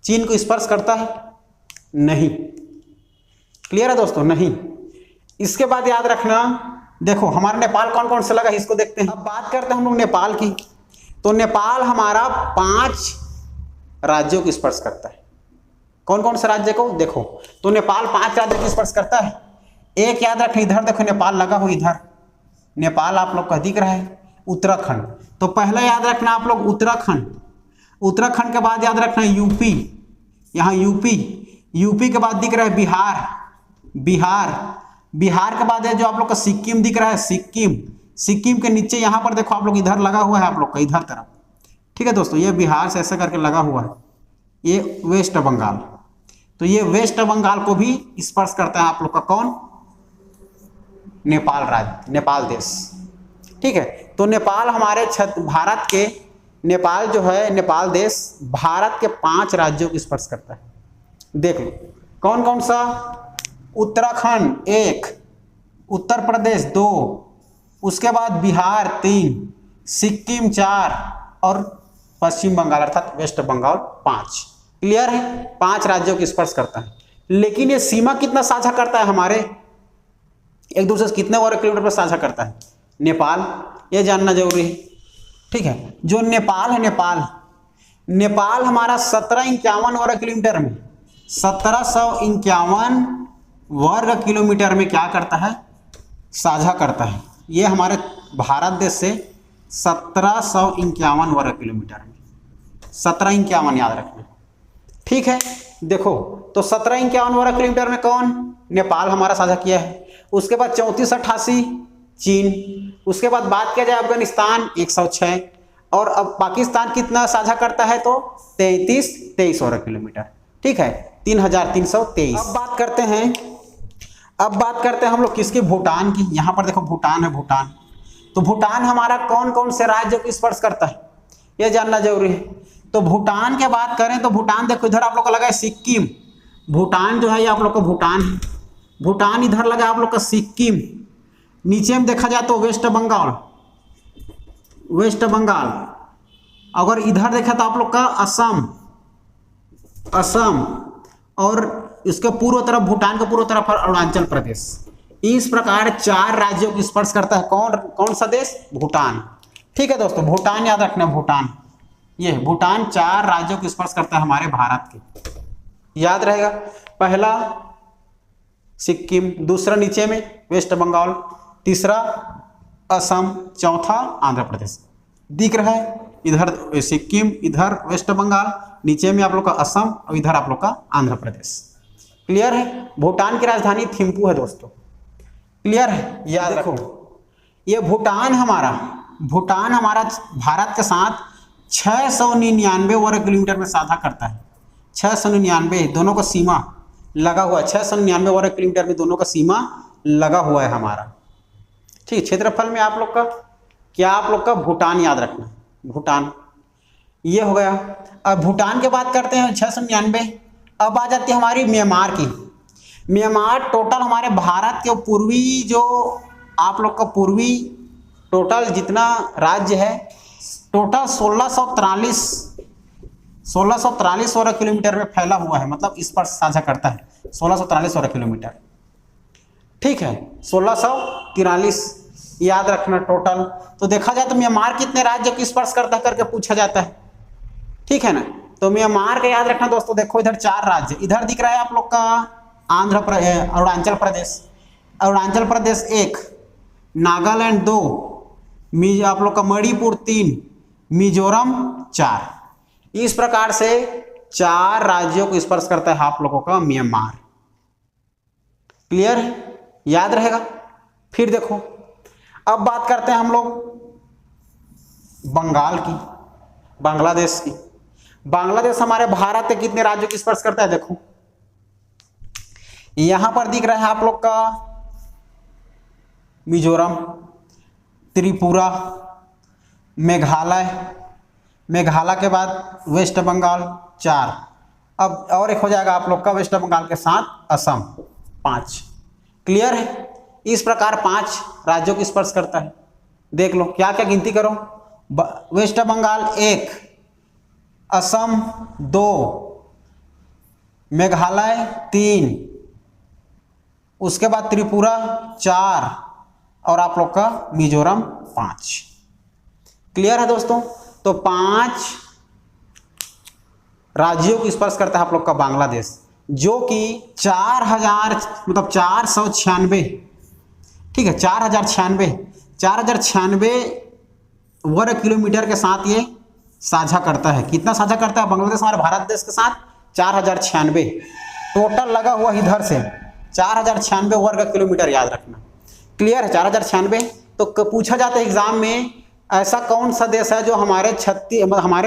चीन को स्पर्श करता है? नहीं। क्लियर है दोस्तों? नहीं। इसके बाद याद रखना, देखो हमारा नेपाल कौन कौन से लगा है इसको देखते हैं। अब बात करते हैं हम लोग नेपाल की, तो नेपाल हमारा 5 राज्यों को स्पर्श करता है। कौन कौन से राज्य को? देखो तो नेपाल 5 राज्यों को स्पर्श करता है। एक याद रखें, इधर देखो नेपाल लगा हुआ, इधर नेपाल आप लोग का दिख रहा है, उत्तराखंड। तो पहला याद रखना आप लोग उत्तराखंड के बाद याद रखना यूपी, यहाँ यूपी के बाद दिख रहा है बिहार के बाद है जो आप लोग का सिक्किम दिख रहा है, सिक्किम के नीचे यहाँ पर देखो आप लोग इधर लगा हुआ है आप लोग का इधर तरफ, ठीक है दोस्तों, ये बिहार से ऐसा करके लगा हुआ है, ये वेस्ट बंगाल। तो ये वेस्ट बंगाल को भी स्पर्श करता है आप लोग का कौन? नेपाल राज्य, नेपाल देश, ठीक है। तो नेपाल हमारे भारत के, नेपाल जो है नेपाल देश भारत के 5 राज्यों को स्पर्श करता है। देख लो कौन कौन सा? उत्तराखंड 1, उत्तर प्रदेश 2, उसके बाद बिहार 3, सिक्किम 4 और पश्चिम बंगाल अर्थात वेस्ट बंगाल 5। क्लियर है? 5 राज्यों को स्पर्श करता है। लेकिन ये सीमा कितना साझा करता है हमारे एक दूसरे से, कितने वर्ग किलोमीटर पर साझा करता है? नेपाल, ये जानना जरूरी है, ठीक है। जो नेपाल है, नेपाल हमारा 1751 वर्ग किलोमीटर में, 1751 वर्ग किलोमीटर में क्या करता है? साझा करता है। ये हमारे भारत देश से 1751 वर्ग किलोमीटर में, 1751 याद रखना, ठीक है। देखो तो 1751 वर्ग किलोमीटर में कौन? नेपाल हमारा साझा किया है। उसके बाद 3488 चीन, उसके बाद बात किया जाए अफगानिस्तान 106, और अब पाकिस्तान कितना साझा करता है? तो 3323 वर्ग किलोमीटर, ठीक है, 3323। अब बात करते हैं हम लोग किसकी? भूटान की। यहाँ पर देखो भूटान है, तो भूटान हमारा कौन कौन से राज्यों को स्पर्श करता है, यह जानना जरूरी है। तो भूटान के बात करें तो भूटान देखो इधर आप लोग का लगा है सिक्किम, भूटान जो है ये आप लोग का भूटान है, भूटान इधर लगा आप लोग का सिक्किम। नीचे में देखा जाए तो वेस्ट बंगाल, अगर इधर देखा तो आप लोग का असम, असम और इसके पूर्व तरफ भूटान के पूर्व तरफ अरुणाचल प्रदेश। इस प्रकार 4 राज्यों को स्पर्श करता है कौन कौन सा देश? भूटान। ठीक है दोस्तों, भूटान याद रखना, भूटान। ये भूटान 4 राज्यों को स्पर्श करता है हमारे भारत के, याद रहेगा। पहला सिक्किम, दूसरा नीचे में वेस्ट बंगाल, तीसरा असम, चौथा आंध्र प्रदेश। दिख रहा है इधर सिक्किम, इधर वेस्ट बंगाल, नीचे में आप लोग का असम और इधर आप लोग का आंध्र प्रदेश। क्लियर है? भूटान की राजधानी थिम्पू है दोस्तों। क्लियर है? याद रखो, ये भूटान हमारा भारत के साथ 699 वर्ग किलोमीटर में साझा करता है। 699 दोनों का सीमा लगा हुआ है, 699 वर्ग किलोमीटर में दोनों का सीमा लगा हुआ है हमारा। ठीक, क्षेत्रफल में आप लोग का क्या, आप लोग का भूटान याद रखना, भूटान ये हो गया। अब भूटान के बात करते हैं 699। अब आ जाती है हमारी म्यांमार की। म्यांमार टोटल हमारे भारत के पूर्वी जो आप लोग का पूर्वी टोटल जितना राज्य है टोटल 1643 वर्ग किलोमीटर में फैला हुआ है, मतलब इस पर साझा करता है 1643 वर्ग किलोमीटर। ठीक है, 1643 याद रखना टोटल। तो देखा जाए तो म्यांमार कितने राज्य को स्पर्श करता है करके पूछा जाता है। ठीक है ना, तो म्यांमार का याद रखना दोस्तों। देखो इधर 4 राज्य, इधर दिख रहा है आप लोग का अरुणाचल प्रदेश। अरुणाचल प्रदेश 1, नागालैंड 2, आप लोग का मणिपुर 3, मिजोरम 4। इस प्रकार से 4 राज्यों को स्पर्श करता है आप लोगों का म्यांमार। क्लियर है? याद रहेगा। फिर देखो अब बात करते हैं हम लोग बंगाल की, बांग्लादेश की। बांग्लादेश हमारे भारत के कितने राज्यों को स्पर्श करता है? देखो यहां पर दिख रहा है आप लोग का मिजोरम, त्रिपुरा, मेघालय, मेघालय के बाद वेस्ट बंगाल 4। अब और एक हो जाएगा आप लोग का वेस्ट बंगाल के साथ असम 5। क्लियर है? इस प्रकार 5 राज्यों को स्पर्श करता है। देख लो क्या क्या गिनती करो। वेस्ट बंगाल 1, असम 2, मेघालय 3, उसके बाद त्रिपुरा 4 और आप लोग का मिजोरम 5। क्लियर है दोस्तों? तो 5 राज्यों को स्पर्श करता है आप लोग का बांग्लादेश, जो कि 496, ठीक है 4096 वर्ग किलोमीटर के साथ ये साझा करता है। कितना साझा करता है बांग्लादेश हमारे भारत देश के साथ? 4096 टोटल लगा हुआ इधर से 4096 वर्ग किलोमीटर, याद रखना। क्लियर है? 4096। तो पूछा जाता है एग्जाम में ऐसा कौन सा देश है जो हमारे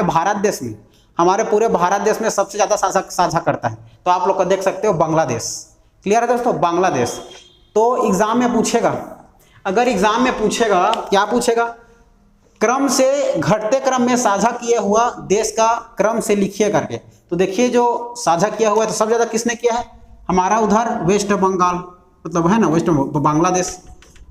भारत देश में, हमारे पूरे भारत देश में सबसे ज़्यादा साझा करता है? तो आप लोग को देख सकते हो बांग्लादेश। क्लियर है दोस्तों? बांग्लादेश। तो एग्जाम में पूछेगा, अगर एग्जाम में पूछेगा क्या पूछेगा, क्रम से घटते क्रम में साझा किया हुआ देश का क्रम से लिखिए करके। तो देखिए जो साझा किया हुआ है तो सबसे ज़्यादा किसने किया है? हमारा उधर वेस्ट बंगाल, मतलब है ना वेस्ट बांग्लादेश।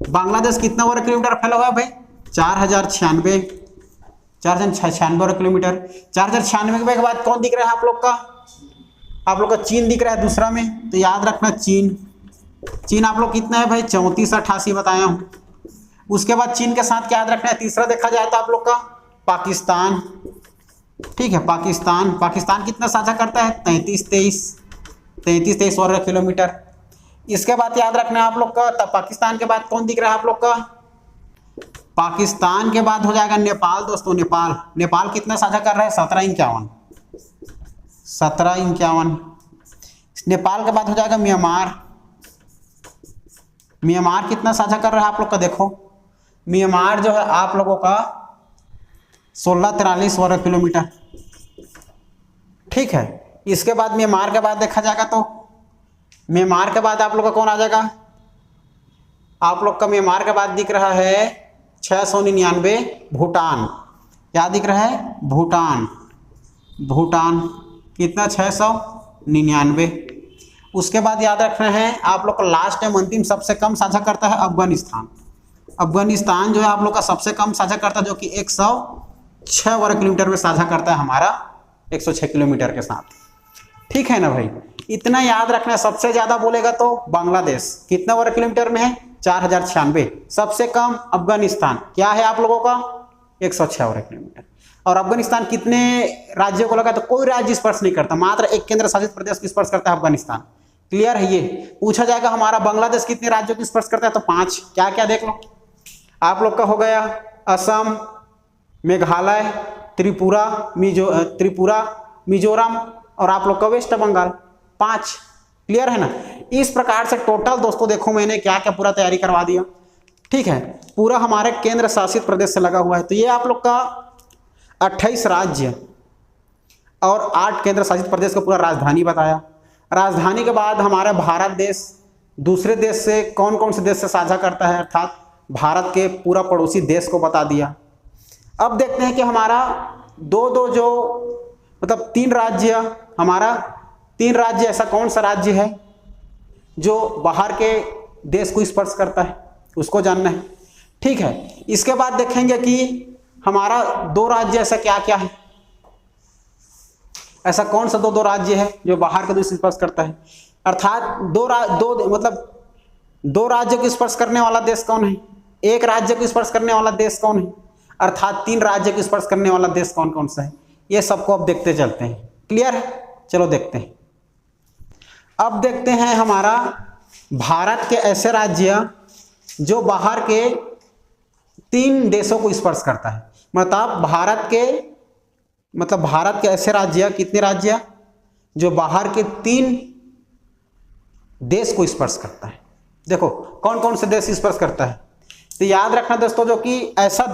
बांग्लादेश कितना वर्ग किलोमीटर फैला हुआ है भाई? 4096 वर्ग किलोमीटर। 4096 के बाद कौन दिख रहा है आप लोग का? आप लोग का चीन दिख रहा है दूसरा में। तो याद रखना चीन आप लोग कितना है भाई? 3488 बताया हूँ। उसके बाद चीन के साथ क्या याद रखना है? तीसरा देखा जाए तो आप लोग का पाकिस्तान। ठीक है, पाकिस्तान कितना साझा करता है? 3323 वर्ग किलोमीटर। इसके बाद याद रखना है आप लोग का, तब पाकिस्तान के बाद कौन दिख रहा है आप लोग का? पाकिस्तान के बाद हो जाएगा नेपाल दोस्तों। नेपाल कितना साझा कर रहा है? 1751। नेपाल के बाद हो जाएगा म्यांमार कितना साझा कर रहा है आप लोग का? देखो म्यांमार जो है आप लोगों का 1643 वर्ग किलोमीटर। ठीक है, इसके बाद म्यांमार के बाद देखा जाएगा तो म्यांमार के बाद आप लोग का कौन आ जाएगा? आप लोग का म्यांमार के बाद दिख रहा है 699 भूटान। क्या दिख रहा है? भूटान कितना? 699। उसके बाद याद रखना है आप लोग का लास्ट में अंतिम सबसे कम साझा करता है अफगानिस्तान जो है आप लोग का सबसे कम साझा करता है, जो कि 106 वर्ग किलोमीटर में साझा करता है हमारा 106 किलोमीटर के साथ। ठीक है ना भाई, इतना याद रखना है। सबसे ज्यादा बोलेगा तो बांग्लादेश, कितना वर्ग किलोमीटर में है, 4096। सबसे कम अफगानिस्तान, क्या है आप लोगों का, 106 वर्ग किलोमीटर। और अफगानिस्तान कितने राज्यों को लगा, तो कोई राज्य स्पर्श नहीं करता, मात्र एक केंद्र शासित प्रदेश को स्पर्श करता है अफगानिस्तान। क्लियर है। ये पूछा जाएगा हमारा बांग्लादेश कितने राज्यों को स्पर्श करता है, तो 5। क्या क्या देख लो आप लोग का हो गया, असम, मेघालय, त्रिपुरा, मिजोरम और आप लोग का वेस्ट बंगाल, 5। क्लियर है ना। इस प्रकार से टोटल दोस्तों देखो मैंने क्या क्या पूरा तैयारी करवा दिया। ठीक है, पूरा हमारे केंद्र शासित प्रदेश से लगा हुआ है। तो ये आप लोग का 28 राज्य और 8 केंद्र शासित प्रदेश का पूरा राजधानी बताया। राजधानी के बाद हमारा भारत देश दूसरे देश से कौन कौन से देश से साझा करता है, अर्थात भारत के पूरा पड़ोसी देश को बता दिया। अब देखते हैं कि हमारा दो जो मतलब 3 राज्य, हमारा 3 राज्य, ऐसा कौन सा राज्य है जो बाहर के देश को स्पर्श करता है, उसको जानना है। ठीक है, इसके बाद देखेंगे कि हमारा 2 राज्य ऐसा क्या क्या है, ऐसा कौन सा दो राज्य है जो बाहर के देश स्पर्श करता है, अर्थात दो राज्य को स्पर्श करने वाला देश कौन है, एक राज्य को स्पर्श करने वाला देश कौन है, अर्थात 3 राज्य को स्पर्श करने वाला देश कौन कौन सा है। ये सबको अब देखते चलते हैं। क्लियर है, चलो देखते हैं। अब देखते हैं हमारा भारत के ऐसे राज्य जो बाहर के 3 देशों को स्पर्श करता है। मतलब भारत के ऐसे राज्य, कितने राज्य जो बाहर के 3 देश को स्पर्श करता है। देखो कौन कौन से देश स्पर्श करता है, तो याद रखना दोस्तों, जो कि ऐसा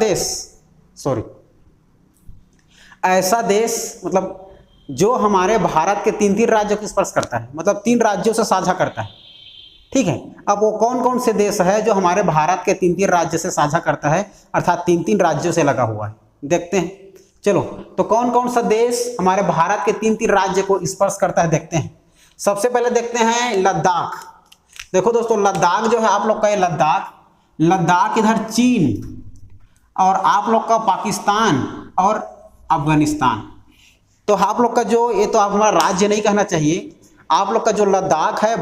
देश मतलब जो हमारे भारत के 3 राज्यों को स्पर्श करता है, मतलब 3 राज्यों से साझा करता है। ठीक है, अब वो कौन कौन से देश है जो हमारे भारत के 3 राज्य से साझा करता है, अर्थात 3 राज्यों से लगा हुआ है, देखते हैं। चलो, तो कौन कौन सा देश हमारे भारत के 3 राज्य को स्पर्श करता है, देखते हैं। सबसे पहले देखते हैं लद्दाख। देखो दोस्तों, लद्दाख जो है आप लोग का, ये लद्दाख इधर चीन और आप लोग का पाकिस्तान और अफगानिस्तान। तो आप लोग का जो, ये तो आप हमारा राज्य नहीं कहना चाहिए, आप लोग का जो लद्दाख है,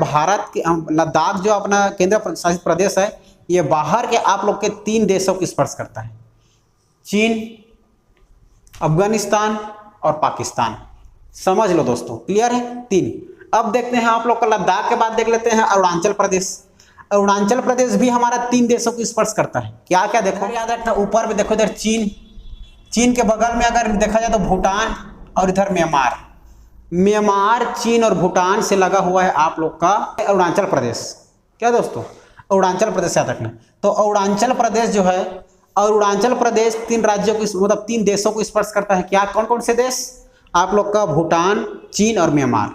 लद्दाख जो अपना केंद्र शासित प्रदेश है, ये बाहर के आप लोग के 3 देशों को स्पर्श करता है, चीन, अफगानिस्तान और पाकिस्तान। समझ लो दोस्तों, क्लियर है, 3। अब देखते हैं आप लोग का लद्दाख के बाद देख लेते हैं अरुणाचल प्रदेश। अरुणाचल प्रदेश भी हमारा 3 देशों को स्पर्श करता है। क्या क्या देखो, याद रखना, ऊपर में देखो इधर चीन के बगल में अगर देखा जाए तो भूटान और इधर म्यांमार चीन और भूटान से लगा हुआ है आप लोग का अरुणाचल प्रदेश। क्या दोस्तों, अरुणाचल प्रदेश याद रखना। तो अरुणाचल प्रदेश जो है, अरुणाचल प्रदेश 3 राज्यों को मतलब 3 देशों को स्पर्श करता है। क्या, कौन कौन से देश, आप लोग का भूटान, चीन और म्यांमार।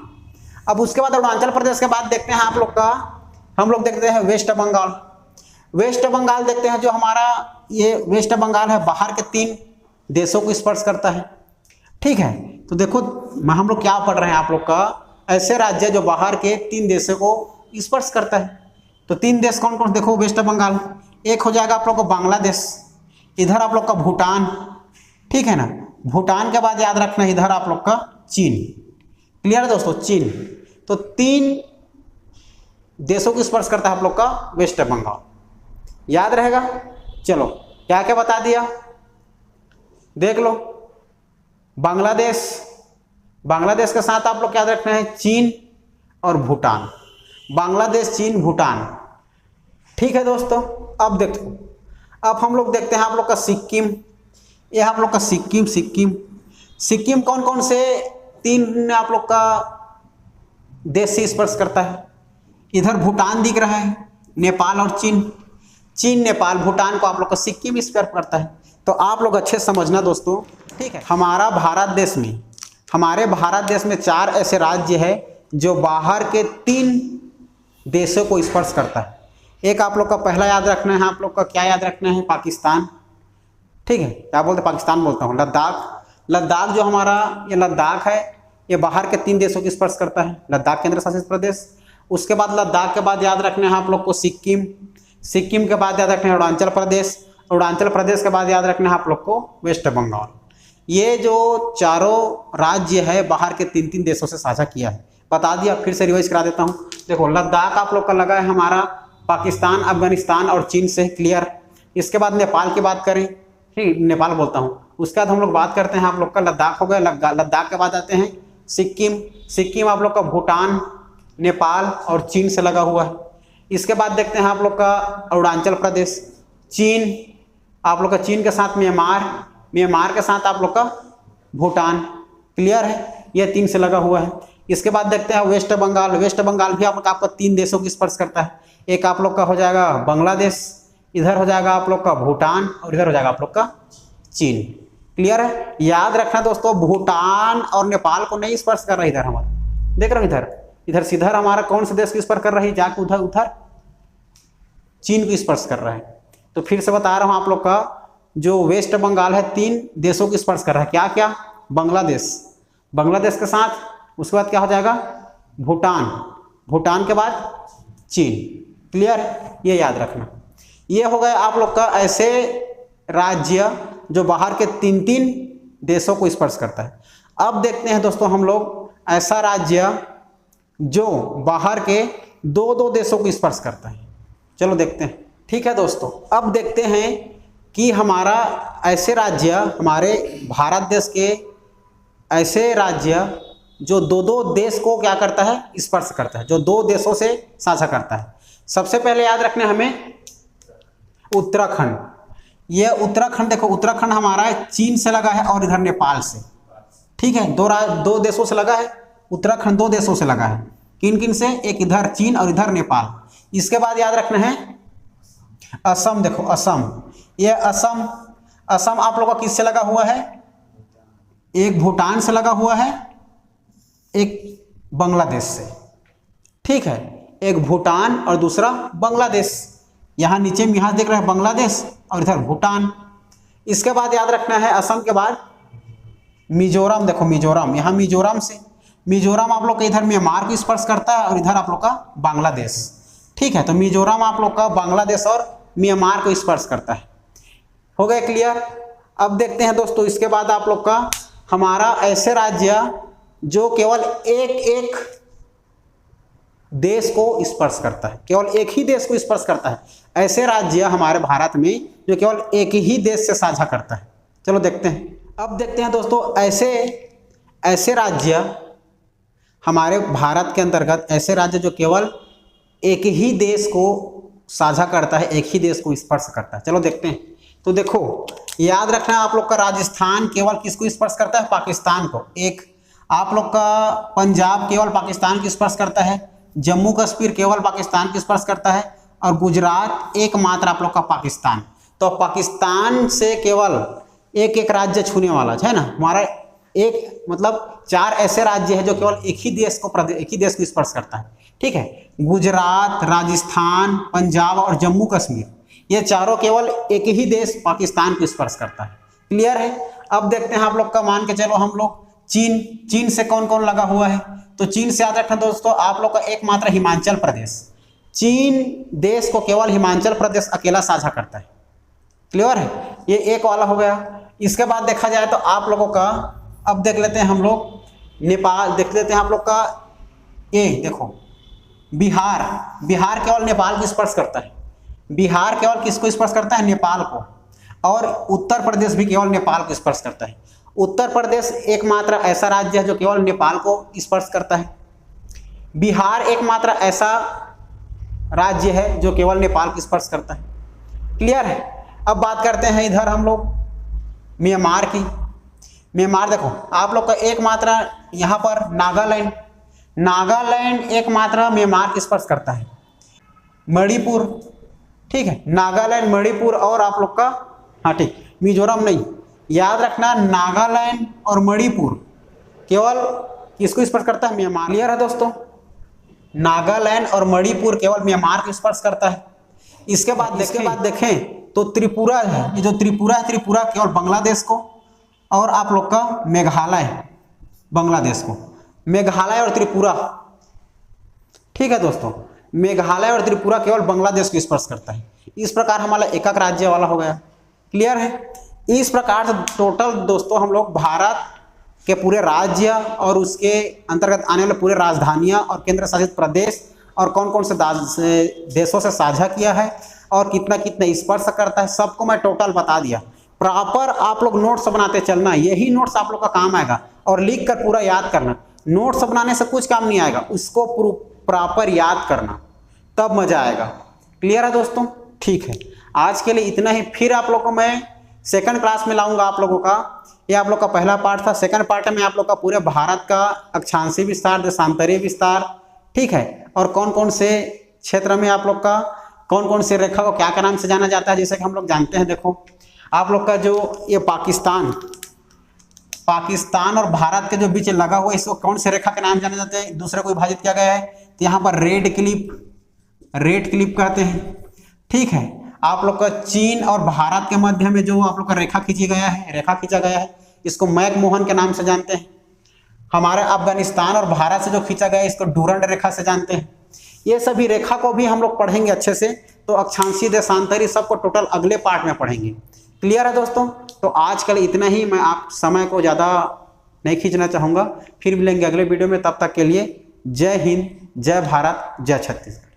अब उसके बाद अरुणाचल प्रदेश के बाद देखते हैं आप लोग का, हम लोग देखते हैं वेस्ट बंगाल देखते हैं। जो हमारा ये वेस्ट बंगाल है, बाहर के 3 देशों को स्पर्श करता है। ठीक है, तो देखो हम लोग क्या पढ़ रहे हैं, आप लोग का ऐसे राज्य जो बाहर के 3 देशों को स्पर्श करता है। तो 3 देश कौन कौन, देखो वेस्ट बंगाल, एक हो जाएगा आप लोग का बांग्लादेश, इधर आप लोग का भूटान, ठीक है ना, भूटान के बाद याद रखना इधर आप लोग का चीन। क्लियर है दोस्तों, चीन। तो 3 देशों को स्पर्श करता है आप लोग का वेस्ट बंगाल, याद रहेगा। चलो, क्या क्या बता दिया, देख लो। बांग्लादेश के साथ आप लोग याद रखना है चीन और भूटान, बांग्लादेश, चीन, भूटान। ठीक है दोस्तों। अब देखो, अब हम लोग देखते हैं आप लोग का सिक्किम। ये आप लोग का सिक्किम कौन कौन से 3 आप लोग का देश से स्पर्श करता है। इधर भूटान दिख रहा है, नेपाल और चीन, नेपाल, भूटान को आप लोग का सिक्किम स्पर्श करता है। तो आप लोग अच्छे समझना दोस्तों। ठीक है, हमारे भारत देश में 4 ऐसे राज्य है जो बाहर के 3 देशों को स्पर्श करता है। एक आप लोग का पहला याद रखना है, आप लोग का क्या याद रखना है, पाकिस्तान। ठीक है, क्या बोलते हैं, पाकिस्तान बोलता हूँ। लद्दाख जो हमारा ये लद्दाख है, ये बाहर के 3 देशों को स्पर्श करता है, लद्दाख केंद्र शासित प्रदेश। उसके बाद लद्दाख के बाद याद रखना है आप लोग को सिक्किम के बाद याद रखना है अरुणाचल प्रदेश के बाद याद रखना है आप लोग को वेस्ट बंगाल। ये जो चारों राज्य है बाहर के 3-3 देशों से साझा किया है। बता दिया, फिर से रिवाइज करा देता हूँ। देखो लद्दाख आप लोग का लगा है हमारा पाकिस्तान, अफगानिस्तान और चीन से, क्लियर। इसके बाद नेपाल की बात करें, ठीक, नेपाल बोलता हूँ। उसके बाद हम लोग बात करते हैं आप लोग का लद्दाख हो गया, लद्दाख के बाद आते हैं सिक्किम। सिक्किम आप लोग का भूटान, नेपाल और चीन से लगा हुआ है। इसके बाद देखते हैं आप लोग का अरुणाचल प्रदेश, चीन, आप लोग का चीन के साथ म्यांमार, म्यांमार के साथ आप लोग का भूटान, क्लियर है, ये 3 से लगा हुआ है। इसके बाद देखते हैं वेस्ट बंगाल। वेस्ट बंगाल भी आप लोग आपका 3 देशों की स्पर्श करता है। एक आप लोग का हो जाएगा बांग्लादेश, इधर हो जाएगा आप लोग का भूटान और इधर हो जाएगा आप लोग का चीन, क्लियर है। याद रखना दोस्तों, भूटान और नेपाल को नहीं स्पर्श कर रहा इधर हमारा, देख रहे हो इधर, इधर सीधा हमारा कौन से देश की स्पर्श कर रहा है, जाके उधर उधर चीन की स्पर्श कर रहा है। तो फिर से बता रहा हूं आप लोग का जो वेस्ट बंगाल है 3 देशों की स्पर्श कर रहा है। क्या क्या? बांग्लादेश, बांग्लादेश के साथ, उसके बाद क्या हो जाएगा भूटान, भूटान के बाद चीन, क्लियर है, ये याद रखना। ये हो गए आप लोग का ऐसे राज्य जो बाहर के 3-3 देशों को स्पर्श करता है। अब देखते हैं दोस्तों हम लोग ऐसा राज्य जो बाहर के 2-2 देशों को स्पर्श करता है। चलो देखते हैं, ठीक है दोस्तों। अब देखते हैं कि हमारा ऐसे राज्य, हमारे भारत देश के ऐसे राज्य जो 2-2 देश को क्या करता है, स्पर्श करता है, जो 2 देशों से साझा करता है। सबसे पहले याद रखना हमें उत्तराखंड। ये उत्तराखंड देखो, उत्तराखंड हमारा चीन से लगा है और इधर नेपाल से, ठीक है, 2 देशों से लगा है। उत्तराखंड 2 देशों से लगा है, किन किन से? एक इधर चीन और इधर नेपाल। इसके बाद याद रखना है असम। देखो असम, ये असम, असम आप लोगों का किससे लगा हुआ है? एक भूटान से लगा हुआ है, एक बांग्लादेश से, ठीक है, एक भूटान और दूसरा बांग्लादेश। यहाँ नीचे में यहाँ देख रहे हैं बांग्लादेश और इधर भूटान। इसके बाद याद रखना है असम के बाद मिजोरम। देखो मिजोरम, यहाँ मिजोरम से, मिजोरम आप लोग का इधर म्यांमार को स्पर्श करता है और इधर आप लोग का बांग्लादेश, ठीक है। तो मिजोरम आप लोग का बांग्लादेश और म्यांमार को स्पर्श करता है। हो गए क्लियर? अब देखते हैं दोस्तों इसके बाद आप लोग का हमारा ऐसे राज्य जो केवल एक देश को स्पर्श करता है, केवल एक ही देश को स्पर्श करता है। ऐसे राज्य हमारे भारत में जो केवल एक ही देश से साझा करता है। चलो देखते हैं। अब देखते हैं दोस्तों ऐसे राज्य हमारे भारत के अंतर्गत, ऐसे राज्य जो केवल एक ही देश को साझा करता है, एक ही देश को स्पर्श करता है। चलो देखते हैं। तो देखो याद रखना आप लोग का राजस्थान केवल किसको स्पर्श करता है? पाकिस्तान को। एक आप लोग का पंजाब केवल पाकिस्तान की स्पर्श करता है, जम्मू कश्मीर केवल पाकिस्तान की स्पर्श करता है और गुजरात एकमात्र आप लोग का पाकिस्तान। तो पाकिस्तान से केवल एक राज्य छूने वाला है ना हमारा, एक मतलब 4 ऐसे राज्य हैं जो केवल एक ही देश को स्पर्श करता है, ठीक है। गुजरात, राजस्थान, पंजाब और जम्मू कश्मीर, ये चारों केवल एक ही देश पाकिस्तान को स्पर्श करता है, क्लियर है। अब देखते हैं आप लोग का, मान के चलो हम लोग चीन से कौन कौन लगा हुआ है? तो चीन से याद रखना दोस्तों आप लोग का एकमात्र हिमाचल प्रदेश, चीन देश को केवल हिमाचल प्रदेश अकेला साझा करता है, क्लियर है, ये एक वाला हो गया। इसके बाद देखा जाए तो आप लोगों का, अब देख लेते हैं हम लोग नेपाल, देख लेते हैं आप लोग का, ये देखो बिहार केवल नेपाल को स्पर्श करता है, बिहार केवल किसको स्पर्श करता है? नेपाल को। और उत्तर प्रदेश भी केवल नेपाल को स्पर्श करता है। उत्तर प्रदेश एकमात्र ऐसा राज्य है जो केवल नेपाल को स्पर्श करता है। बिहार एकमात्र ऐसा राज्य है जो केवल नेपाल को स्पर्श करता है, क्लियर है। अब बात करते हैं इधर हम लोग म्यांमार की। म्यांमार देखो आप लोग का एकमात्र यहाँ पर नागालैंड एकमात्र म्यांमार को स्पर्श करता है। मणिपुर, ठीक है, नागालैंड, मणिपुर और आप लोग का, हाँ ठीक, मिजोरम नहीं, याद रखना नागालैंड और मणिपुर केवल किसको स्पर्श करता है? म्यांमार, क्लियर है दोस्तों। नागालैंड और मणिपुर केवल म्यांमार को स्पर्श करता है। इसके बाद देखें तो त्रिपुरा है, ये जो त्रिपुरा है, त्रिपुरा केवल बांग्लादेश को, और आप लोग का मेघालय बांग्लादेश को, मेघालय और त्रिपुरा, ठीक है दोस्तों, मेघालय और त्रिपुरा केवल बांग्लादेश को स्पर्श करता है। इस प्रकार हमारा एक राज्य वाला हो गया, क्लियर है। इस प्रकार से टोटल दोस्तों हम लोग भारत के पूरे राज्य और उसके अंतर्गत आने वाले पूरे राजधानियां और केंद्र शासित प्रदेश और कौन कौन से देशों से साझा किया है और कितना कितना स्पर्श करता है, सबको मैं टोटल बता दिया। प्रॉपर आप लोग नोट्स बनाते चलना, यही नोट्स आप लोग का काम आएगा। और लिख कर पूरा याद करना, नोट्स बनाने से कुछ काम नहीं आएगा, उसको प्रॉपर याद करना, तब मजा आएगा। क्लियर है दोस्तों? ठीक है, आज के लिए इतना ही। फिर आप लोग को मैं सेकंड क्लास में लाऊंगा आप लोगों का। ये आप लोग का पहला पार्ट था। सेकंड पार्ट में आप लोग का पूरे भारत का अक्षांशीय विस्तार, देशांतरीय विस्तार, ठीक है, और कौन कौन से क्षेत्र में आप लोग का कौन कौन से रेखा को क्या क्या नाम से जाना जाता है। जैसे कि हम लोग जानते हैं, देखो आप लोग का जो ये पाकिस्तान और भारत के जो बीच लगा हुआ, इसको कौन से रेखा के नाम जाने जाते हैं, दूसरे को विभाजित किया गया है, तो यहाँ पर रेड क्लिप कहते हैं। ठीक है, आप लोग का चीन और भारत के मध्य में जो आप लोग का रेखा खींचा गया है, इसको मैकमोहन के नाम से जानते हैं। हमारे अफगानिस्तान और भारत से जो खींचा गया है, इसको डूरंड रेखा से जानते हैं। ये सभी रेखा को भी हम लोग पढ़ेंगे अच्छे से, तो अक्षांशीय, देशांतरी सबको टोटल अगले पार्ट में पढ़ेंगे। क्लियर है दोस्तों? तो आज कल इतना ही। मैं आप समय को ज़्यादा नहीं खींचना चाहूँगा। फिर मिलेंगे अगले वीडियो में, तब तक के लिए जय हिंद, जय भारत, जय छत्तीसगढ़।